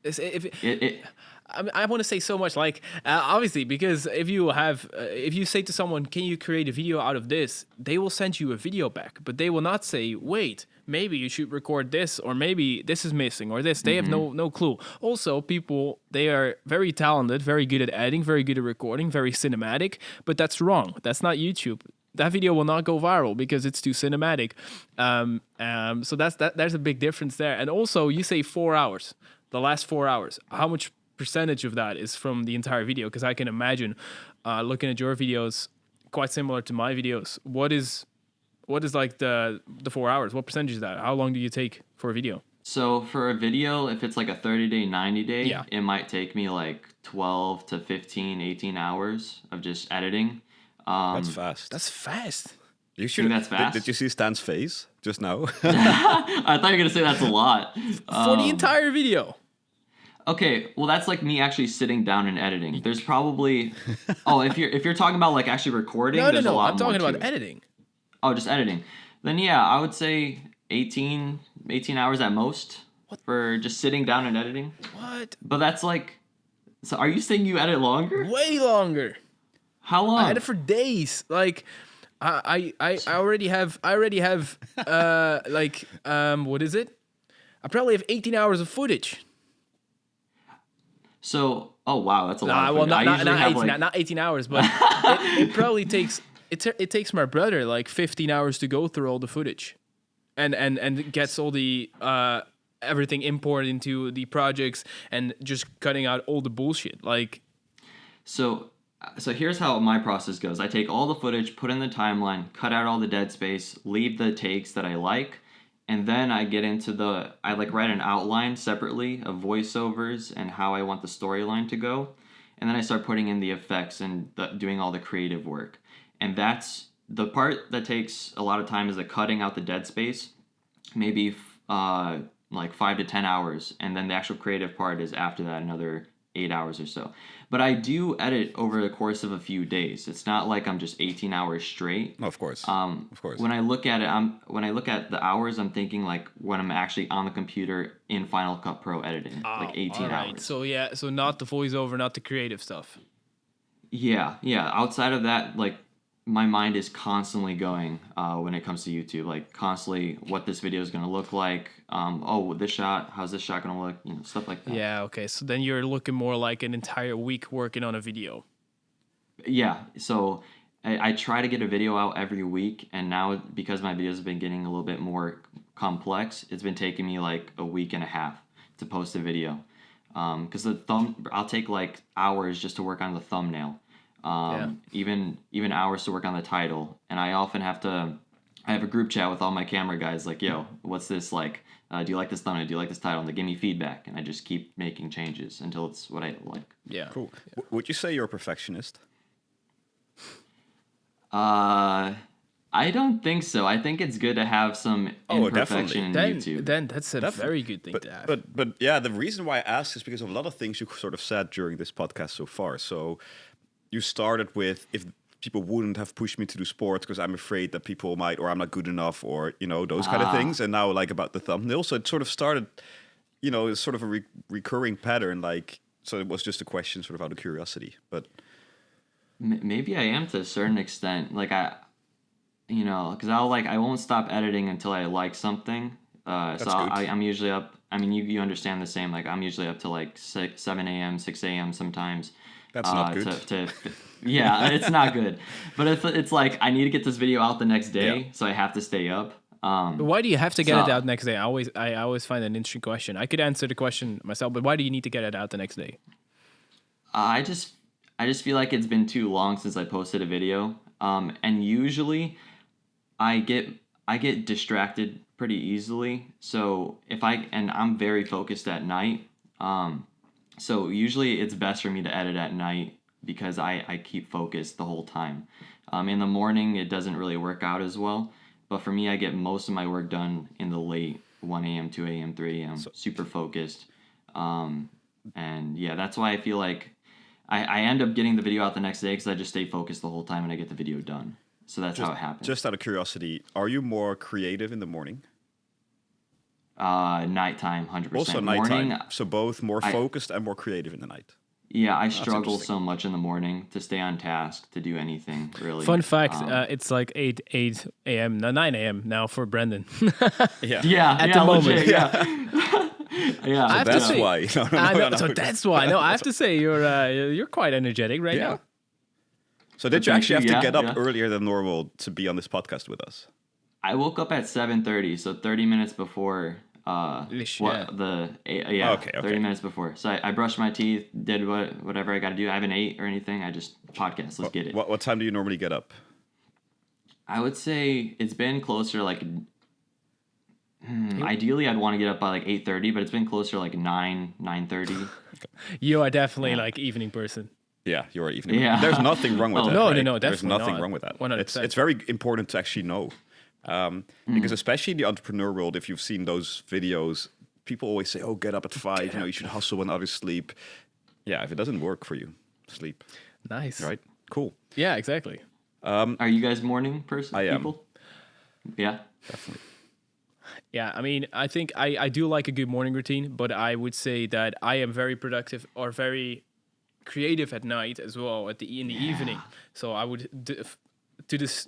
It I want to say so much, like obviously, because if you say to someone, "Can you create a video out of this?" they will send you a video back, but they will not say, "Wait, maybe you should record this, or maybe this is missing, or this." They have no clue. Also, people, they are very talented, very good at editing, very good at recording, very cinematic, but that's wrong. That's not YouTube. That video will not go viral because it's too cinematic. So there's a big difference there. And also, you say 4 hours, the last 4 hours. How much percentage of that is from the entire video? Because I can imagine looking at your videos, quite similar to my videos. What is like the 4 hours? What percentage is that? How long do you take for a video? So for a video, if it's like a 30-day, 90-day, Yeah. it might take me like 12 to 15, 18 hours of just editing. That's fast. That's fast. You should. that's fast? Did you see Stan's face just now? I thought you were going to say that's a lot. For the entire video. Okay, well that's like me actually sitting down and editing. There's probably if you're talking about like actually recording, No, there's a lot I'm talking more about to it. editing. Oh, just editing. Then yeah, I would say 18 hours at most for just sitting down and editing. What? But that's like, so are you saying you edit longer? Way longer. How long? I edit for days. Like, I already have what is it? I probably have 18 hours of footage. So, oh wow, that's a lot. Of Well, footage. not 18 hours, but it probably takes it takes my brother like 15 hours to go through all the footage, and gets all the everything imported into the projects and just cutting out all the bullshit. Like, So here's how my process goes. I take all the footage, put in the timeline, cut out all the dead space, leave the takes that I like, and then I get into I like write an outline separately of voiceovers and how I want the storyline to go. And then I start putting in the effects and doing all the creative work. And that's the part that takes a lot of time is the cutting out the dead space, maybe like 5 to 10 hours. And then the actual creative part is after that, another 8 hours or so. But I do edit over the course of a few days. It's not like I'm just 18 hours straight. Of course. Of course. When I look at it, when I look at the hours, I'm thinking like when I'm actually on the computer in Final Cut Pro editing, like 18 hours. So yeah, so not the voiceover, not the creative stuff. Yeah. Outside of that, like my mind is constantly going when it comes to YouTube, like constantly what this video is going to look like. This shot, how's this shot going to look? You know, stuff like that. Yeah, okay. So then you're looking more like an entire week working on a video. Yeah. So I try to get a video out every week, and now because my videos have been getting a little bit more complex, it's been taking me like a week and a half to post a video. Because I'll take like hours just to work on the thumbnail. Even hours to work on the title, and I often have a group chat with all my camera guys, like, yo, what's this like? Do you like this thumbnail? Do you like this title? And they give me feedback, and I just keep making changes until it's what I like. Yeah. Cool. Would you say you're a perfectionist? I don't think so. I think it's good to have some imperfection in YouTube. Then that's a very good thing to have. But yeah, the reason why I asked is because of a lot of things you sort of said during this podcast so far. So you started with, if people wouldn't have pushed me to do sports because I'm afraid that people might, or I'm not good enough, or, you know, those kind of things. And now like about the thumbnail. So it sort of started, you know, it's sort of a recurring pattern. Like, so it was just a question sort of out of curiosity. But maybe I am to a certain extent. Like because I won't stop editing until I like something. I'm usually up. I mean, you understand the same. Like I'm usually up to like 7 a.m., 6 a.m. sometimes. That's not good. Yeah, it's not good. But it's like I need to get this video out the next day, so I have to stay up. But why do you have to get it out next day? I always find an interesting question. I could answer the question myself, but why do you need to get it out the next day? I just feel like it's been too long since I posted a video. And usually I get distracted pretty easily. So I'm very focused at night. So usually it's best for me to edit at night because I keep focused the whole time. In the morning, it doesn't really work out as well. But for me, I get most of my work done in the late 1 a.m., 2 a.m., 3 a.m., super focused. And yeah, that's why I feel like I end up getting the video out the next day because I just stay focused the whole time and I get the video done. So that's how it happens. Just out of curiosity, are you more creative in the morning? Nighttime, 100%. Also nighttime. So both more focused and more creative in the night. Yeah, I struggle so much in the morning to stay on task, to do anything, really. Fun fact, it's like 8 a.m., 9 a.m. now for Brendon. Yeah, at the moment. Legit, yeah. Yeah, so that's why. So that's why. No, I have to say you're quite energetic right now. So did you actually have to get up earlier than normal to be on this podcast with us? I woke up at 7:30, so 30 minutes before. 30 minutes before. So I brushed my teeth, did whatever I got to do. I haven't ate or anything. I just podcast. Let's get it. What time do you normally get up? I would say it's been closer like. Ideally, I'd want to get up by like 8:30, but it's been closer to like 9:30. You are definitely like evening person. Yeah, you're an evening. Yeah. There's nothing wrong with that. No, right? no, definitely There's nothing wrong with that. 100%. It's very important to actually know. Because especially in the entrepreneur world, if you've seen those videos, people always say, "Oh, get up at 5. You know, you should hustle when others sleep." Yeah, if it doesn't work for you, sleep. Nice. Right? Cool. Yeah, exactly. Are you guys morning person? I am. People? Yeah, definitely. Yeah, I mean, I think I do like a good morning routine, but I would say that I am very productive or very creative at night as well in the evening. So I would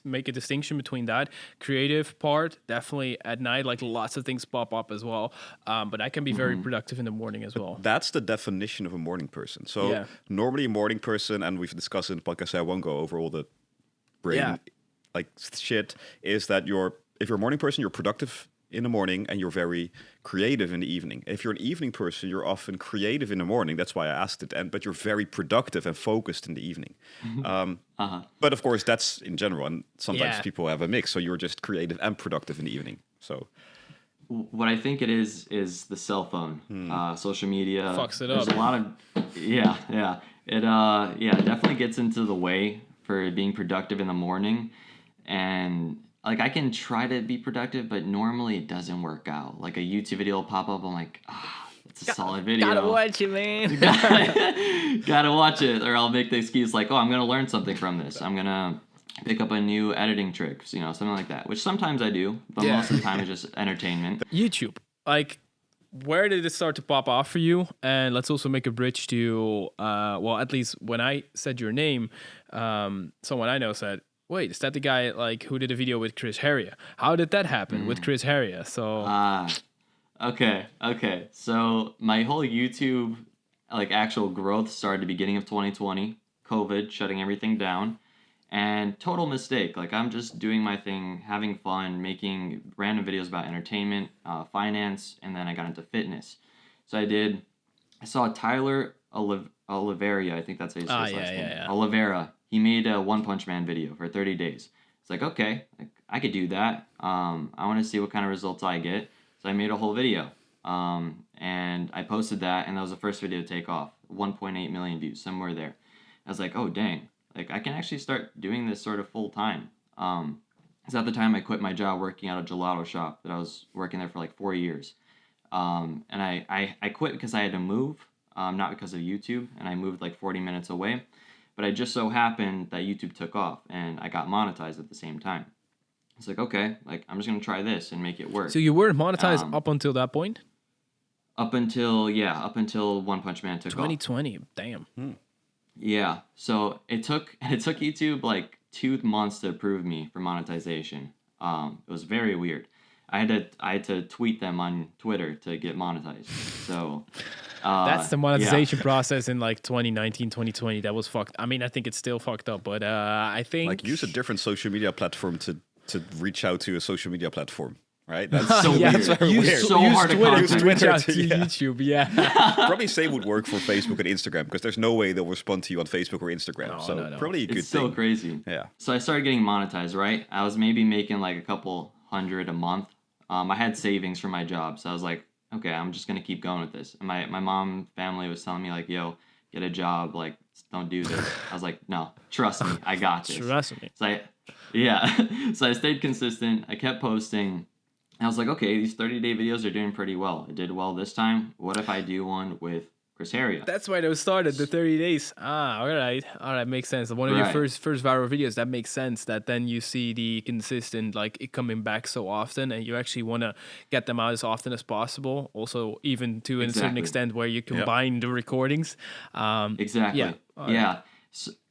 make a distinction between that creative part, definitely at night, like lots of things pop up as well. But I can be very productive in the morning as well. That's the definition of a morning person. So normally a morning person, and we've discussed in the podcast, so I won't go over all the brain like shit, is that if you're a morning person, you're productive in the morning and you're very creative in the evening. If you're an evening person, you're often creative in the morning. That's why I asked it. But you're very productive and focused in the evening. But of course, that's in general. And sometimes people have a mix. So you're just creative and productive in the evening. So what I think it is the cell phone, social media. Fucks it There's up. a lot of, It definitely gets into the way for being productive in the morning. And like I can try to be productive, but normally it doesn't work out. Like a YouTube video will pop up, I'm like, it's a solid video. Gotta watch it, man. Gotta watch it, or I'll make the excuse like, oh, I'm gonna learn something from this. I'm gonna pick up a new editing trick, something like that. Which sometimes I do, but most of the time it's just entertainment. YouTube, like, where did it start to pop off for you? And let's also make a bridge to, well, at least when I said your name, someone I know said, wait, is that the guy like who did a video with Chris Heria? How did that happen with Chris Heria? So okay. So my whole YouTube like actual growth started at the beginning of 2020, COVID shutting everything down, and total mistake. Like I'm just doing my thing, having fun, making random videos about entertainment, finance, and then I got into fitness. So I saw Tyler Oliveria, I think that's how you say his last name. Oliveira. He made a One Punch Man video for 30 days. It's like, okay, I could do that. I want to see what kind of results I get. So I made a whole video. And I posted that, and that was the first video to take off. 1.8 million views, somewhere there. I was like, oh, dang. Like, I can actually start doing this sort of full time. Because at the time, I quit my job working at a gelato shop that I was working there for like 4 years. And I quit because I had to move, not because of YouTube. And I moved like 40 minutes away. But it just so happened that YouTube took off and I got monetized at the same time. It's like, okay, like I'm just going to try this and make it work. So you weren't monetized up until that point? Up until One Punch Man took 2020, off. damn. Yeah. So it took YouTube like 2 months to approve me for monetization. It was very weird. I had to tweet them on Twitter to get monetized. So that's the monetization process in like 2019, 2020. That was fucked. I mean, I think it's still fucked up, but I think like use a different social media platform to reach out to a social media platform, right? That's so weird. That's very weird. Use Hard Twitter to to reach out to yeah. YouTube. Yeah. Probably same would work for Facebook and Instagram because there's no way they'll respond to you on Facebook or Instagram. No. Probably a good It's thing. so crazy. Yeah. So I started getting monetized, right? I was maybe making like a couple hundred a month. I had savings from my job, so I was like, okay, I'm just gonna keep going with this. And my mom family was telling me like, yo, get a job, like don't do this. I was like, no, trust me, I got this. Trust me. So I stayed consistent. I kept posting. And I was like, okay, these 30-day videos are doing pretty well. It did well this time. What if I do one with Chris Heria? That's why those started, the 30 days. All right, makes sense. One of your first viral videos, that makes sense. That then you see the consistent, like it coming back so often, and you actually want to get them out as often as possible. Also, even to a certain extent where you combine the recordings. Exactly. Yeah. Yeah.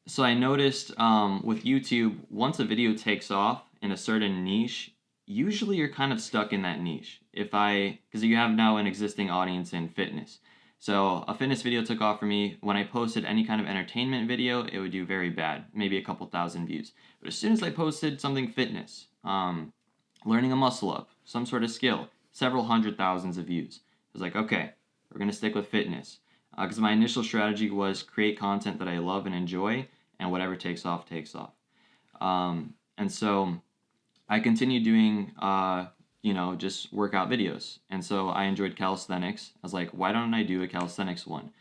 So I noticed with YouTube, once a video takes off in a certain niche, usually you're kind of stuck in that niche. Because you have now an existing audience in fitness. So a fitness video took off for me. When I posted any kind of entertainment video, it would do very bad, maybe a couple thousand views. But as soon as I posted something fitness, learning a muscle up, some sort of skill, several hundred thousands of views. I was like, okay, we're going to stick with fitness. Because my initial strategy was create content that I love and enjoy, and whatever takes off, takes off. And so I continued doing, just workout videos. And so I enjoyed calisthenics. I was like, why don't I do a calisthenics one?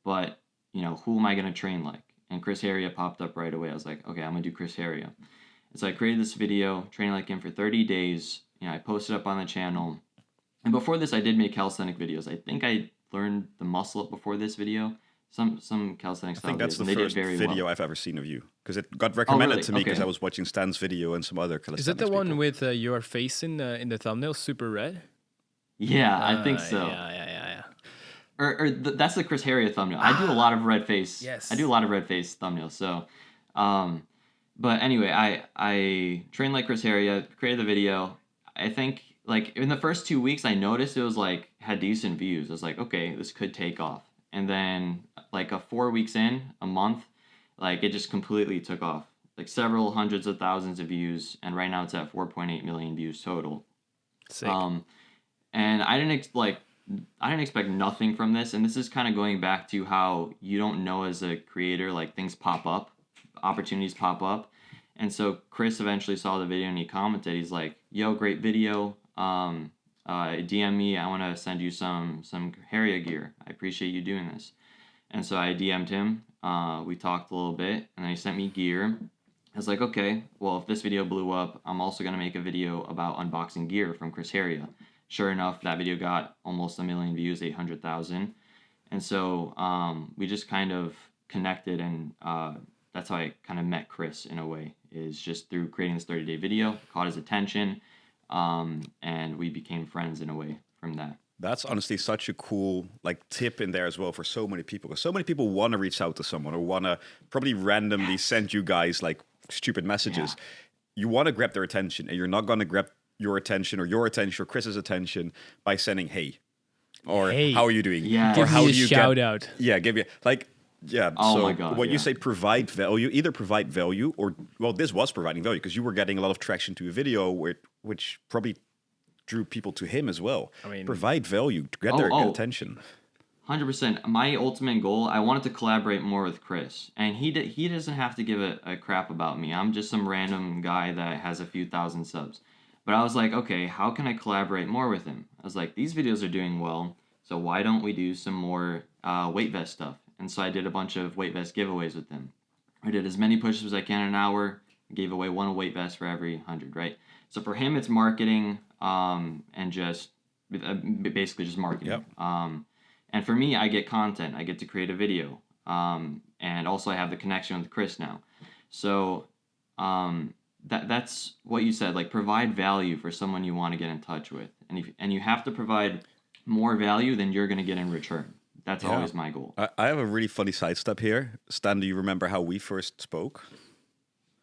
But, who am I going to train like? And Chris Heria popped up right away. I was like, okay, I'm going to do Chris Heria. And so I created this video, training like him for 30 days. I posted up on the channel. And before this, I did make calisthenic videos. I think I learned the muscle up before this video. Some calisthenics style I think that's videos, the first video I've ever seen of you because it got recommended to me because I was watching Stan's video and some other calisthenics. Is that the one with your face in the thumbnail, super red? Yeah, I think so. Yeah. That's the Chris Heria thumbnail. I do a lot of red face. Yes. I do a lot of red face thumbnails. So, but anyway, I trained like Chris Heria, created the video. I think like in the first 2 weeks, I noticed it was like had decent views. I was like, okay, this could take off. And then like 4 weeks in, a month, like it just completely took off. Like several hundreds of thousands of views, and right now it's at 4.8 million views total. Sick. And I didn't expect nothing from this. And this is kind of going back to how you don't know as a creator, like things pop up, opportunities pop up. And so Chris eventually saw the video and he commented. He's like, "Yo, great video. DM me. I want to send you some Heria gear. I appreciate you doing this." And so I DM'd him. We talked a little bit, and then he sent me gear. I was like, okay, well, if this video blew up, I'm also going to make a video about unboxing gear from Chris Heria. sure enough, that video got almost 1 million views, 800,000. And so we just kind of connected, and that's how I kind of met Chris in a way, is just through creating this 30-day video, caught his attention, and we became friends in a way from that. That's honestly such a cool like tip in there as well for so many people, because so many people want to reach out to someone or want to probably randomly send you guys like stupid messages. You want to grab their attention, and you're not going to grab your attention or Chris's attention by sending hey or Hey. how are you doing? Yeah. Or Give how me a do you shout out. Yeah, give you like yeah. Oh so my God, when you yeah. say provide value, either provide value or well, this was providing value because you were getting a lot of traction to a video which probably drew people to him as well. I mean- provide value, get their get attention. 100%. My ultimate goal, I wanted to collaborate more with Chris, and he doesn't have to give a crap about me. I'm just some random guy that has a few thousand subs. But I was like, okay, how can I collaborate more with him? I was like, these videos are doing well, so why don't we do some more weight vest stuff? And so I did a bunch of weight vest giveaways with him. I did as many push-ups as I can in an hour, gave away one weight vest for every 100, right? So for him, it's marketing and just basically just marketing. Yep. And for me, I get content. I get to create a video. And also I have the connection with Chris now. So that's what you said, like provide value for someone you want to get in touch with. And you have to provide more value than you're going to get in return. That's always my goal. I have a really funny sidestep here. Stan, do you remember how we first spoke?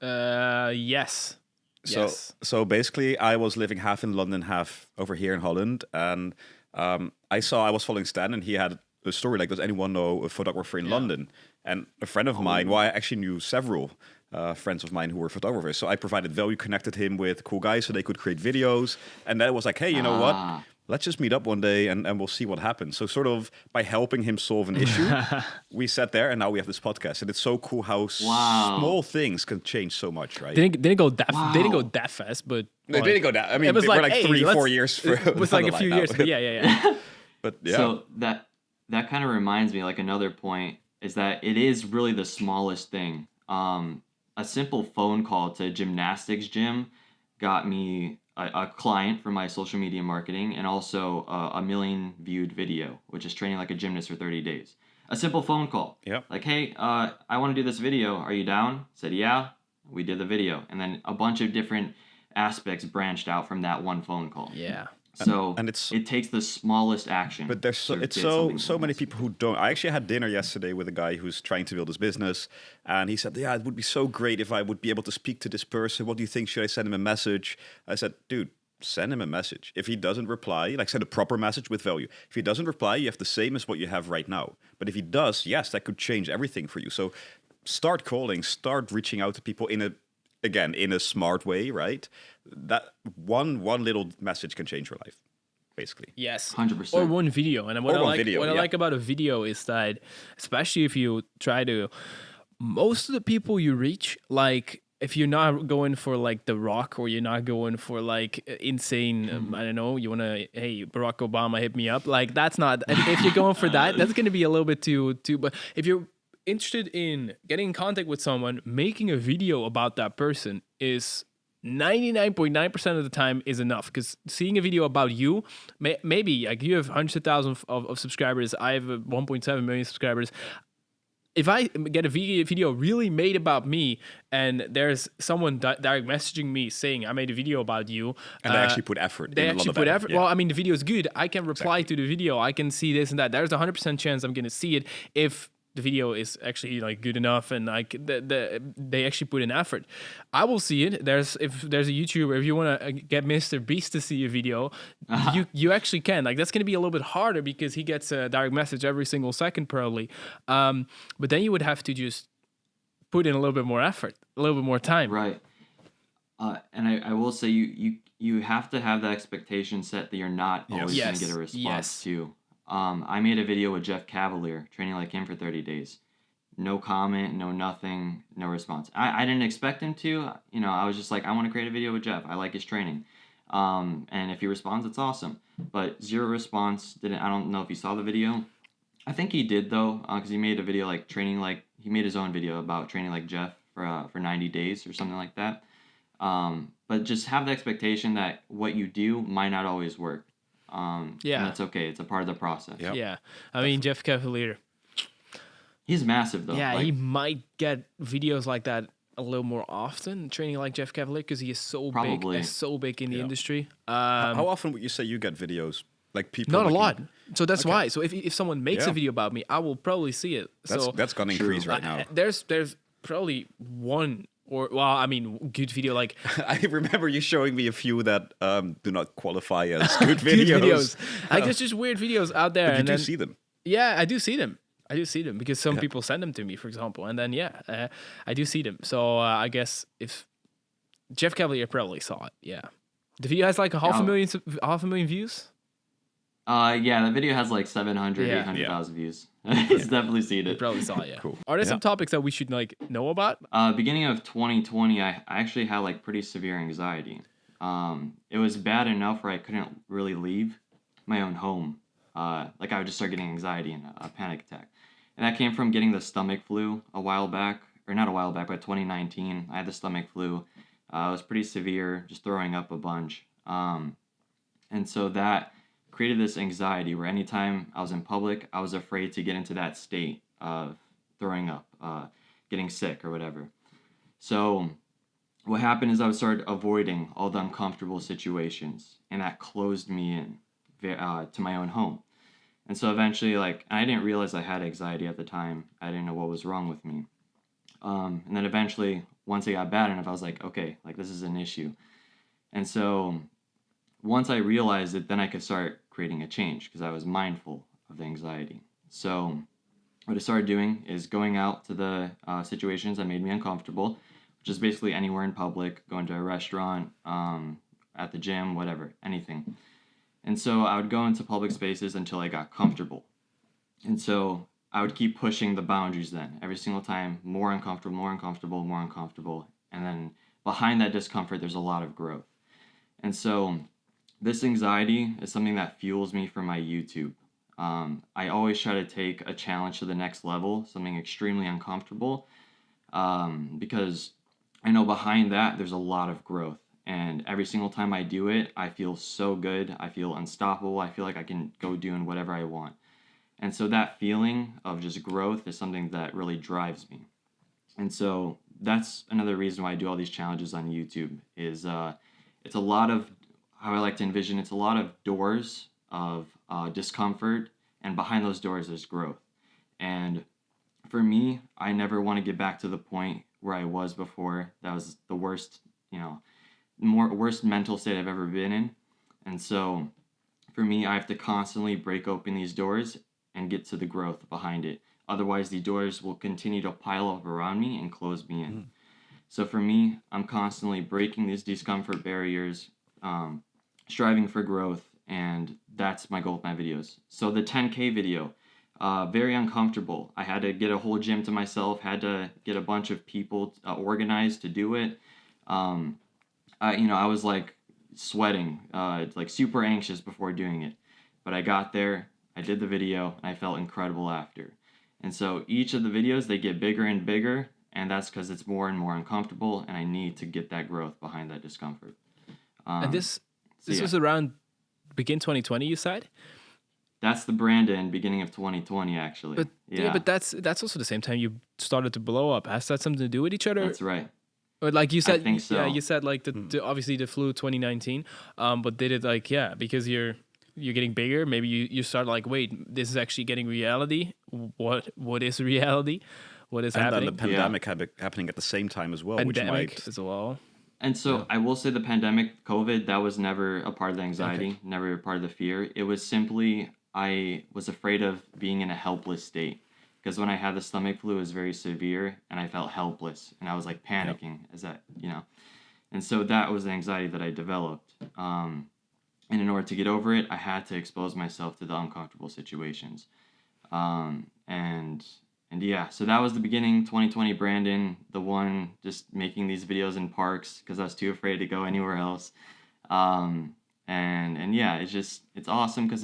Yes. So basically, I was living half in London, half over here in Holland, and I was following Stan, and he had a story like, "Does anyone know a photographer in London?" And a friend of mine, well, I actually knew several friends of mine who were photographers, so I provided value, connected him with cool guys so they could create videos, and that was like, hey, you know what? Let's just meet up one day and we'll see what happens. So sort of by helping him solve an issue, we sat there and now we have this podcast. And it's so cool how small things can change so much, right? Didn't go that fast, but They didn't go down. I mean, it was they were like, like hey, 3-4 years. It was like a few years, but yeah. But yeah. So that kind of reminds me, like another point is that it is really the smallest thing. A simple phone call to a gymnastics gym got me a client for my social media marketing, and also a 1 million viewed video, which is training like a gymnast for 30 days. A simple phone call. Yep. Like, hey, I want to do this video. Are you down? Said, yeah. We did the video. And then a bunch of different aspects branched out from that one phone call. Yeah. So And it takes the smallest action. But there's so, to it's get so something many massive. people who don't. I actually had dinner yesterday with a guy who's trying to build his business, and he said, "Yeah, it would be so great if I would be able to speak to this person. What do you think? Should I send him a message?" I said, "Dude, send him a message. If he doesn't reply, like send a proper message with value. If he doesn't reply, you have the same as what you have right now. But if he does, yes, that could change everything for you. So start calling, start reaching out to people in a smart way, right? That one little message can change your life." Basically. Yes. 100%. Or one video. And what Or I one like video, what I yeah. like about a video is that, especially if you try to, most of the people you reach, like if you're not going for like The Rock, or you're not going for like insane, I don't know, you want to, hey, Barack Obama, hit me up. Like that's not, if you're going for that, that's going to be a little bit too, but if you're interested in getting in contact with someone, making a video about that person is 99.9% of the time is enough, because seeing a video about you, maybe like you have hundreds of thousands of subscribers, I have 1.7 million subscribers. If I get a video really made about me, and there's someone direct messaging me saying I made a video about you, And they actually put effort. they in a lot actually of put that. effort. Yeah. Well, I mean, the video is good. I can reply to the video. I can see this and that. There's a 100% chance I'm going to see it if the video is actually like good enough, and like they actually put in effort. I will see it. If there's a YouTuber, if you want to get Mr. Beast to see a video, you actually can. Like that's going to be a little bit harder because he gets a direct message every single second probably. But then you would have to just put in a little bit more effort, a little bit more time. Right. And I will say you have to have the expectation set that you're not always going Yes. to get a response Yes. to. I made a video with Jeff Cavalier, training like him for 30 days. No comment, no nothing, no response. I didn't expect him to. You know, I was just like, I want to create a video with Jeff. I like his training. And if he responds, it's awesome. But zero response. I don't know if he saw the video. I think he did though, because he made a video like training like, he made his own video about training like Jeff for 90 days or something like that. But just have the expectation that what you do might not always work. Yeah. And that's okay. It's a part of the process. Yep. Yeah. I mean, Jeff Cavalier. He's massive though. Yeah, Like, he might get videos like that a little more often, training like Jeff Cavalier, because he is so Probably. big, so big in the Yeah. industry. How often would you say you get videos? Like people Not a looking- lot. So that's why. So if someone makes a Yeah. video about me, I will probably see it. So That's gonna increase right now. there's probably one or good video like I remember you showing me a few that do not qualify as good good videos. Like there's just weird videos out there. But you and do then, see them. Yeah, I do see them. Because some people send them to me, for example, and then I do see them. So I guess if Jeff Cavalier probably saw it, yeah. The video has like half a million views. Yeah, the video has like 700, Yeah. 800,000 views. It's definitely seen You it. probably saw it, yeah. Cool. Are there Yeah. some topics that we should like know about? Beginning of 2020, I actually had like pretty severe anxiety. It was bad enough where I couldn't really leave my own home. Like I would just start getting anxiety and a panic attack. And that came from getting the stomach flu a while back, or not a while back, but 2019. I had the stomach flu. It was pretty severe, just throwing up a bunch. And so that created this anxiety where anytime I was in public, I was afraid to get into that state of throwing up, getting sick or whatever. So what happened is I started avoiding all the uncomfortable situations, and that closed me in to my own home. And so eventually, like, I didn't realize I had anxiety at the time. I didn't know what was wrong with me. And then eventually, once it got bad enough, I was like, okay, like this is an issue. And so once I realized it, then I could start creating a change because I was mindful of the anxiety. So what I started doing is going out to the situations that made me uncomfortable, which is basically anywhere in public, going to a restaurant, at the gym, whatever, anything. And so I would go into public spaces until I got comfortable. And so I would keep pushing the boundaries then. Every single time, more uncomfortable, more uncomfortable, more uncomfortable. And then behind that discomfort, there's a lot of growth. And so this anxiety is something that fuels me for my YouTube. I always try to take a challenge to the next level, something extremely uncomfortable, because I know behind that, there's a lot of growth. And every single time I do it, I feel so good. I feel unstoppable. I feel like I can go doing whatever I want. And so that feeling of just growth is something that really drives me. And so that's another reason why I do all these challenges on YouTube is it's a lot of, how I like to envision, it's a lot of doors of discomfort, and behind those doors there's growth. And for me, I never want to get back to the point where I was before. That was the worst, worst mental state I've ever been in. And so for me, I have to constantly break open these doors and get to the growth behind it. Otherwise, the doors will continue to pile up around me and close me in. So for me, I'm constantly breaking these discomfort barriers, striving for growth, and that's my goal with my videos. So the 10K video, very uncomfortable. I had to get a whole gym to myself, had to get a bunch of people organized to do it. I was like sweating, like super anxious before doing it. But I got there, I did the video, and I felt incredible after. And so each of the videos, they get bigger and bigger, and that's because it's more and more uncomfortable, and I need to get that growth behind that discomfort. And this was around begin 2020, you said? That's the Brendon beginning of 2020, actually. But but that's also the same time you started to blow up. Has that something to do with each other? That's right. Or like you said, I think so. Yeah, you said like obviously the flu 2019. But did it like because you're getting bigger? Maybe you start like, wait, this is actually getting reality. What is reality? What is happening? And then the pandemic happening at the same time as well, which might as well. And so I will say the pandemic, COVID, that was never a part of the anxiety, never a part of the fear. It was simply I was afraid of being in a helpless state. Because when I had the stomach flu, it was very severe, and I felt helpless, and I was like panicking, And so that was the anxiety that I developed. And in order to get over it, I had to expose myself to the uncomfortable situations. So that was the beginning, 2020 Brendon, the one just making these videos in parks because I was too afraid to go anywhere else. It's awesome because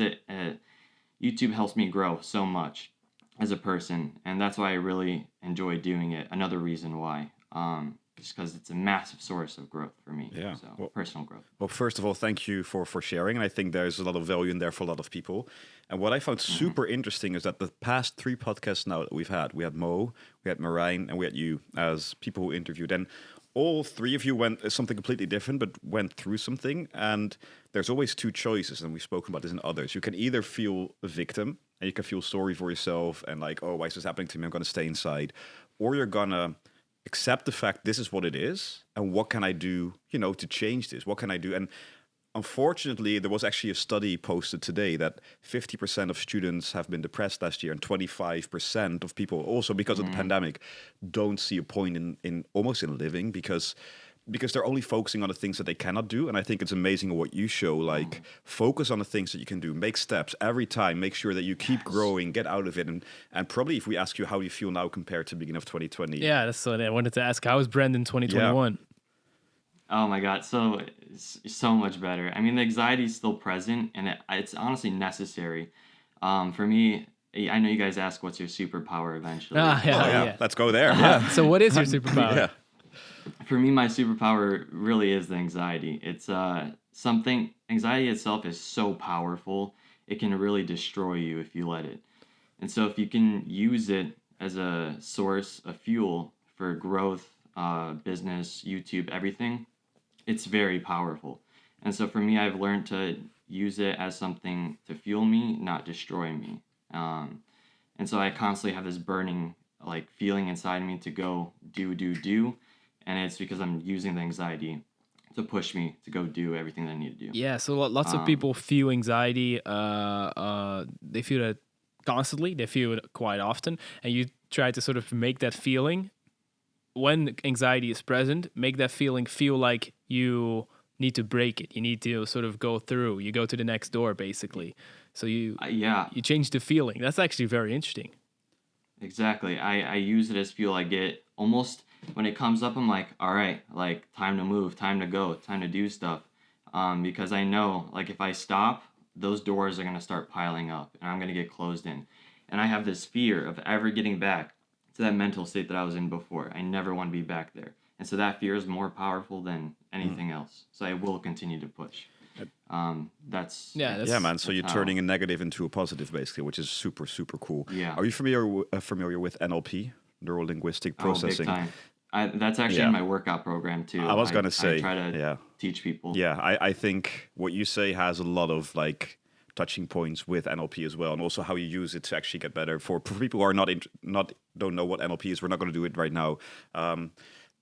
YouTube helps me grow so much as a person, and that's why I really enjoy doing it. Another reason why. just because it's a massive source of growth for me. Yeah. So Well, personal growth. Well, first of all, thank you for sharing. And I think there's a lot of value in there for a lot of people. And what I found super interesting is that the past 3 podcasts now that we had Mo, we had Marijn, and we had you as people who interviewed. And all 3 of you went something completely different, but went through something. And there's always 2 choices, and we've spoken about this in others. You can either feel a victim, and you can feel sorry for yourself, and like, oh, why is this happening to me? I'm going to stay inside. Or you're going to accept the fact this is what it is, and what can I do, to change this? What can I do? And unfortunately, there was actually a study posted today that 50% of students have been depressed last year, and 25% of people, also because of the pandemic, don't see a point in almost in living because they're only focusing on the things that they cannot do. And I think it's amazing what you show, like focus on the things that you can do, make steps every time, make sure that you keep growing, get out of it. And probably if we ask you how you feel now compared to the beginning of 2020. Yeah, that's what I wanted to ask. How is Brendon 2021? Oh my God, so much better. I mean, the anxiety is still present, and it's honestly necessary. For me, I know you guys ask what's your superpower eventually. Yeah. Let's go there. Yeah. So what is your superpower? Yeah. For me, my superpower really is the anxiety. It's anxiety itself is so powerful, it can really destroy you if you let it. And so if you can use it as a source of fuel for growth, business, YouTube, everything, it's very powerful. And so for me, I've learned to use it as something to fuel me, not destroy me. And so I constantly have this burning feeling inside me to go do. And it's because I'm using the anxiety to push me to go do everything that I need to do. Yeah, so lots of people feel anxiety. They feel it constantly. They feel it quite often. And you try to sort of make that feeling, when anxiety is present, make that feeling feel like you need to break it. You need to sort of go through. You go to the next door, basically. So you change the feeling. That's actually very interesting. Exactly. I use it as fuel. I get almost, when it comes up, I'm like, all right, time to move, time to go, time to do stuff. Because I know, if I stop, those doors are going to start piling up and I'm going to get closed in. And I have this fear of ever getting back to that mental state that I was in before. I never want to be back there. And so that fear is more powerful than anything else. So I will continue to push. That's man. So you're turning a negative into a positive, basically, which is super, super cool. Yeah. Are you familiar with NLP, neuro linguistic processing? Oh, big time. That's actually in my workout program too. I was gonna say, I try to teach people. Yeah, I think what you say has a lot of touching points with NLP as well, and also how you use it to actually get better. For people who are don't know what NLP is, we're not going to do it right now.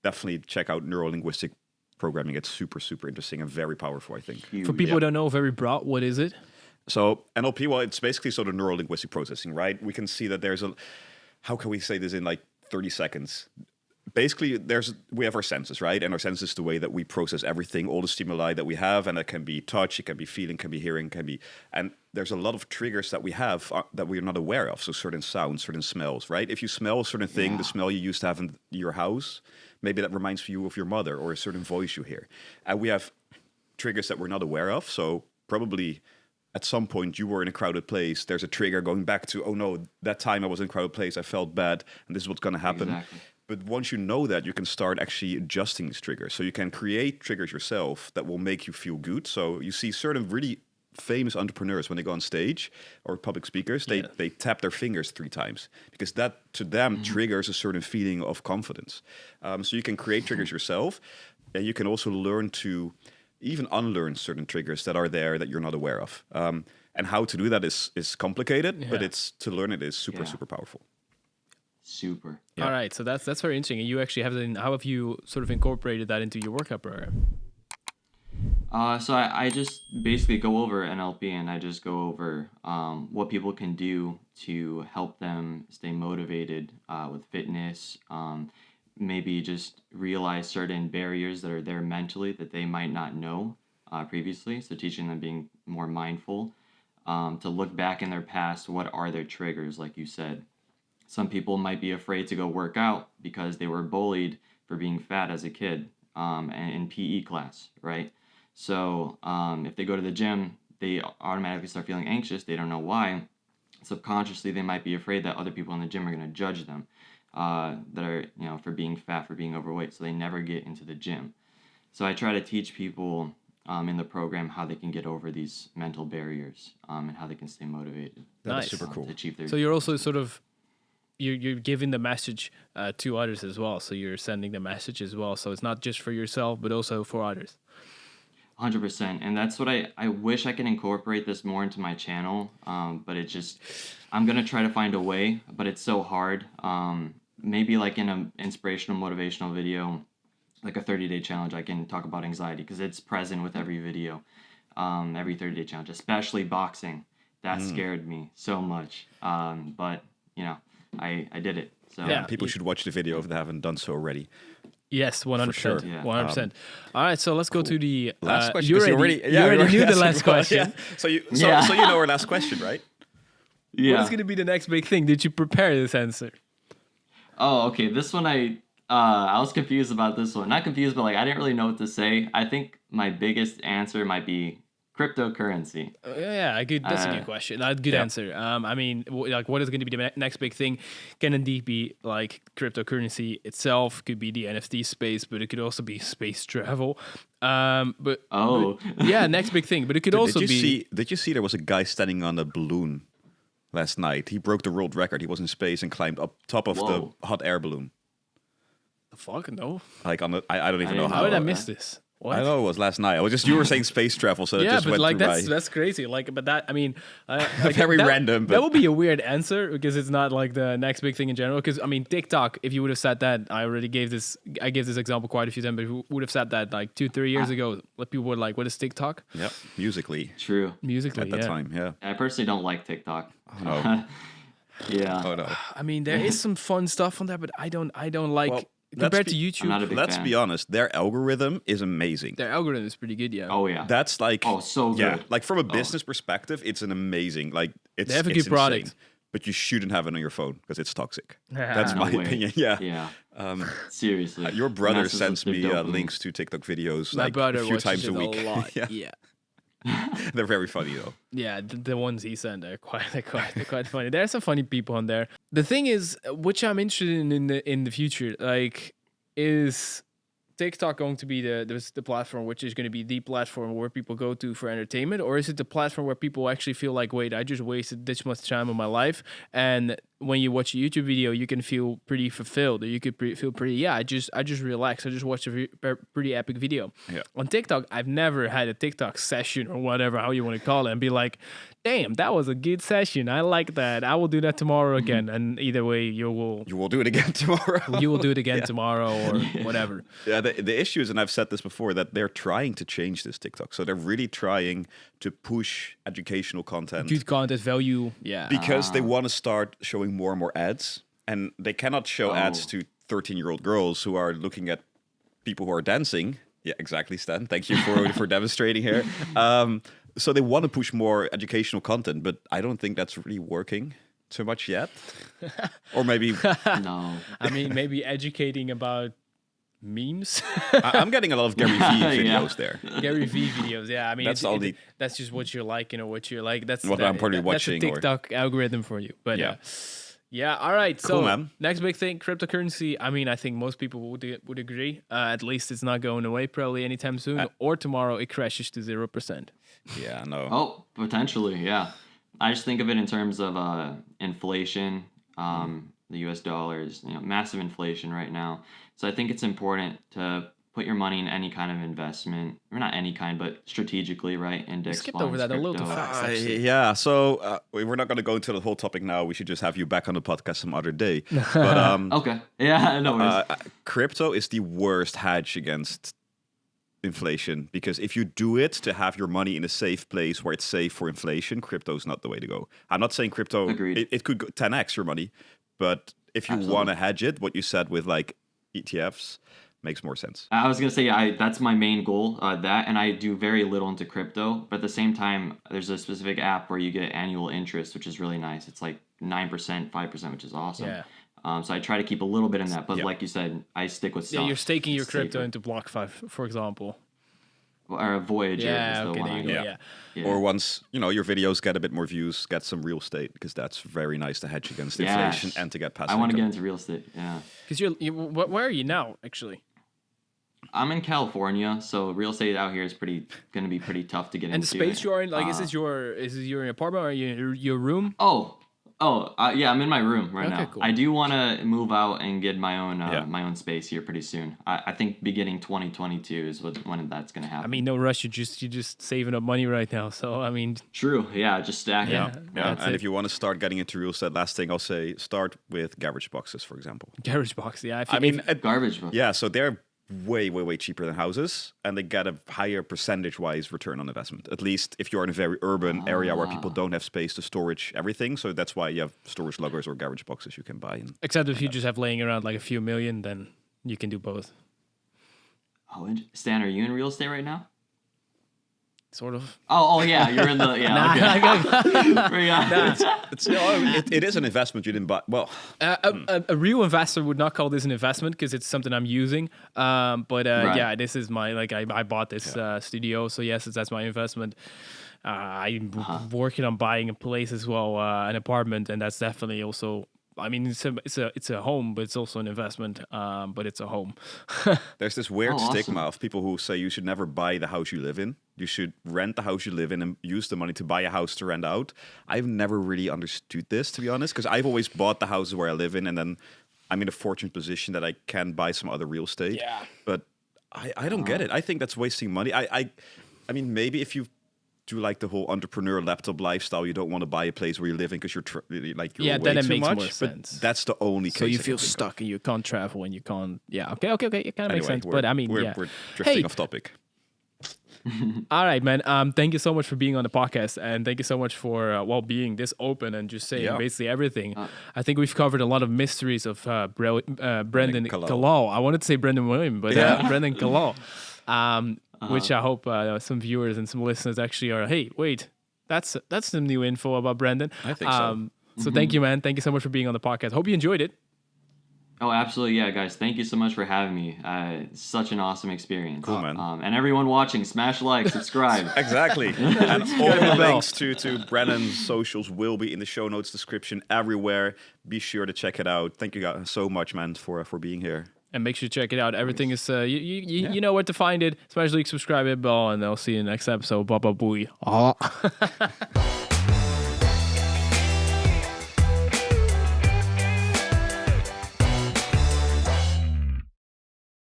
Definitely check out neuro linguistic programming. It's super, super interesting and very powerful, I think. For people who don't know, very broad, what is it? So NLP, well, it's basically sort of neuro-linguistic processing, right? We can see that how can we say this in 30 seconds? Basically, we have our senses, right? And our senses is the way that we process everything, all the stimuli that we have, and it can be touch, it can be feeling, it can be hearing, and there's a lot of triggers that we have that we're not aware of. So certain sounds, certain smells, right? If you smell a certain thing, the smell you used to have in your house, maybe that reminds you of your mother, or a certain voice you hear. And we have triggers that we're not aware of. So probably at some point you were in a crowded place, there's a trigger going back to, oh no, that time I was in a crowded place, I felt bad, and this is what's going to happen. Exactly. But once you know that, you can start actually adjusting these triggers. So you can create triggers yourself that will make you feel good. So you see certain really famous entrepreneurs, when they go on stage or public speakers, they tap their fingers 3 times because that to them triggers a certain feeling of confidence. So you can create triggers yourself, and you can also learn to even unlearn certain triggers that are there that you're not aware of. And how to do that is complicated, but to learn it is super, super powerful. Super. Yeah. All right, so that's very interesting. And you actually have that. How have you sort of incorporated that into your workout program? So I just basically go over NLP, and I just go over what people can do to help them stay motivated with fitness. Maybe just realize certain barriers that are there mentally that they might not know previously. So teaching them being more mindful, to look back in their past. What are their triggers, like you said? Some people might be afraid to go work out because they were bullied for being fat as a kid in PE class, right? So if they go to the gym, they automatically start feeling anxious. They don't know why. Subconsciously, they might be afraid that other people in the gym are going to judge them, for being fat, for being overweight, so they never get into the gym. So I try to teach people in the program how they can get over these mental barriers and how they can stay motivated. Nice. Super cool. To achieve their So you're also sort of you're giving the message to others as well. So you're sending the message as well. So it's not just for yourself, but also for others. 100%. And that's what I wish I could incorporate this more into my channel. But it just, I'm going to try to find a way, but it's so hard. Maybe like in an inspirational, motivational video, like a 30-day challenge, I can talk about anxiety because it's present with every video, every 30-day challenge, especially boxing. That scared me so much. But, you know, I did it. So Yeah. People should watch the video if they haven't done so already. Yes, 100%. sure. Yeah. 100%. All right, so let's go to the Last question. You 'cause already, you already knew the asked last it. question. Yeah. So you Yeah. know our last question, right? yeah. What is going to be the next big thing? Did you prepare this answer? Oh, okay. This one I was confused about this one. Not confused, but like I didn't really know what to say. I think my biggest answer might be cryptocurrency. Yeah, that's a good question. A good yeah. answer. I mean, like, what is going to be the next big thing? Can indeed be like cryptocurrency itself. Could be the NFT space, but it could also be space travel. But Oh. yeah, next big thing. But it could also be. Did you see there was a guy standing on a balloon last night? He broke the world record. He was in space and climbed up top of Whoa. the hot air balloon. The fuck no. Like on the, I don't even know didn't how. How did I that. miss this? What? I know it was last night. I was just you were saying space travel, so it Yeah, just but went like through my. that's crazy. Like, but that I mean, like, Very that, random, That but- would be a weird answer because it's not like the next big thing in general. Because I mean, TikTok. If you would have said that, I gave this example quite a few times. But if you would have said that like 2-3 years ago, what people were like, "What is TikTok?" Yep, musically True. Musically, at that yeah. time. Yeah. I personally don't like TikTok. Oh. Yeah. Oh no. I mean, there is some fun stuff on there, but I don't like Well, compared let's to be- YouTube. I'm not a big Let's fan. be honest. Their algorithm is amazing. Their algorithm is pretty good, yeah. Oh yeah. That's like Oh, so good. Yeah, like from a business perspective, it's an aming. Like it's They have a it's good product. insane. But you shouldn't have it on your phone because it's toxic. That's No my way. opinion. Yeah. Yeah. Seriously. Your brother Messes sends with me their dopamine. links to TikTok videos My like brother a few watches times it a week. a lot. yeah. Yeah. They're very funny though. Yeah, the ones he sent are quite funny. There are some funny people on there. The thing is, which I'm interested in the future, like, is TikTok going to be the platform which is going to be the platform where people go to for entertainment, or is it the platform where people actually feel like, wait, I just wasted this much time of my life, and when you watch a YouTube video, you can feel pretty fulfilled, or you could feel pretty, yeah, I just relaxed, I just watched a pretty epic video. Yeah. On TikTok, I've never had a TikTok session or whatever, how you want to call it, and be like, damn, that was a good session. I like that. I will do that tomorrow again. And either way, you will do it again tomorrow. do it again tomorrow or whatever. Yeah, the issue is, and I've said this before, that they're trying to change this TikTok. So they're really trying to push educational content Good content value. Yeah. because they want to start showing more and more ads. And they cannot show ads to 13-year-old girls who are looking at people who are dancing. Yeah, exactly, Stan. Thank you for demonstrating here. So they want to push more educational content, but I don't think that's really working so much yet. Or maybe No. I mean, maybe educating about memes. I'm getting a lot of Gary Vee videos there. Gary Vee videos. Yeah. I mean, That's all the- that's just what you're like, what you're like. That's What I'm probably watching That's or- a TikTok algorithm for you. But Yeah. yeah. All right. Cool, So man. next big thing, cryptocurrency. I mean, I think most people would agree. At least it's not going away probably anytime soon, or tomorrow it crashes to 0%. Yeah, no. Oh, potentially, yeah. I just think of it in terms of inflation. The U.S. dollar is massive inflation right now. So I think it's important to put your money in any kind of investment, or not any kind, but strategically, right? Index skipped funds, over that a little too crypto. fast. Actually. Yeah, so we're not going to go into the whole topic now. We should just have you back on the podcast some other day. But Okay, yeah, no worries. crypto is the worst hedge against inflation, because if you do it to have your money in a safe place where it's safe for inflation, crypto is not the way to go. I'm not saying crypto, Agreed. it could go 10x your money, but if you Absolutely. want to hedge it, what you said with like ETFs makes more sense. I was gonna say that's my main goal. That, and I do very little into crypto, but at the same time, there's a specific app where you get annual interest, which is really nice. It's like 9%, 5%, which is awesome. Yeah. So I try to keep a little bit in that, but Yeah. like you said, I stick with Yeah, stuff. you're staking your It's crypto safer. into BlockFi, for example. or a Voyager is the okay, one. there you go. Yeah. Yeah. Or once your videos get a bit more views, get some real estate because that's very nice to hedge against inflation Yes. and to get passive I want to get income. into real estate. Yeah. Because where are you now, actually? I'm in California, so real estate out here is going to be pretty tough to get And the into. space you are in, like, is this your apartment or your room? Yeah, I'm in my room right Okay, now. cool. I do want to move out and get my own Yeah. my own space here pretty soon. I think beginning 2022 is when that's going to happen. I mean, no rush. You're just saving up money right now. So I mean, True. Yeah, just stacking. Yeah. That's And it. if you want to start getting into real estate, last thing I'll say, start with garage boxes, for example. garage box. Yeah, I mean, Garbage. yeah, so they're way cheaper than houses, and they get a higher percentage-wise return on investment. At least if you're in a very urban area where people don't have space to storage everything, so that's why you have storage lockers or garage boxes you can buy. except if you just have laying around like a few million, then you can do both. Oh, and Stan, are you in real estate right now? Sort of. Oh yeah, you're in the It is an investment you didn't buy. Well, A real investor would not call this an investment because it's something I'm using. But yeah, this is my I bought this studio, so yes, that's my investment. I'm working on buying a place as well, an apartment, and that's definitely also. I mean, it's a home, but it's also an investment. But it's a home. there's this weird Oh, awesome. stigma of people who say you should never buy the house you live in. You should rent the house you live in and use the money to buy a house to rent out. I've never really understood this, to be honest, because I've always bought the houses where I live in, and then I'm in a fortunate position that I can buy some other real estate. Yeah. But I don't get it. I think that's wasting money. I mean, maybe if you do like the whole entrepreneur laptop lifestyle, you don't want to buy a place where you live in because you're Yeah, away then it too makes much. more But sense. that's the only case. So you I can feel think of. stuck and you can't travel and you can't. Yeah. Okay. It kind of makes Anyway, sense. But I mean, we're drifting Hey, off topic. all right, man. Thank you so much for being on the podcast, and thank you so much for being this open and just saying Yeah. basically everything. I think we've covered a lot of mysteries of Brendon Collab. Collab. I wanted to say Brendon William, but Brendon Collab. Which I hope some viewers and some listeners actually are. Hey, wait, that's some new info about Brendon. I think so. So thank you, man. Thank you so much for being on the podcast. Hope you enjoyed it. Oh, absolutely. Yeah, guys. Thank you so much for having me. Such an awesome experience. Cool, man. And everyone watching, smash like, subscribe. Exactly. And all the links to Brendon's socials will be in the show notes description everywhere. Be sure to check it out. Thank you guys so much, man, for being here. And make sure to check it out. Everything is, you know where to find it. Smash like, subscribe, hit bell, and I'll see you in the next episode. Bye bye, boy.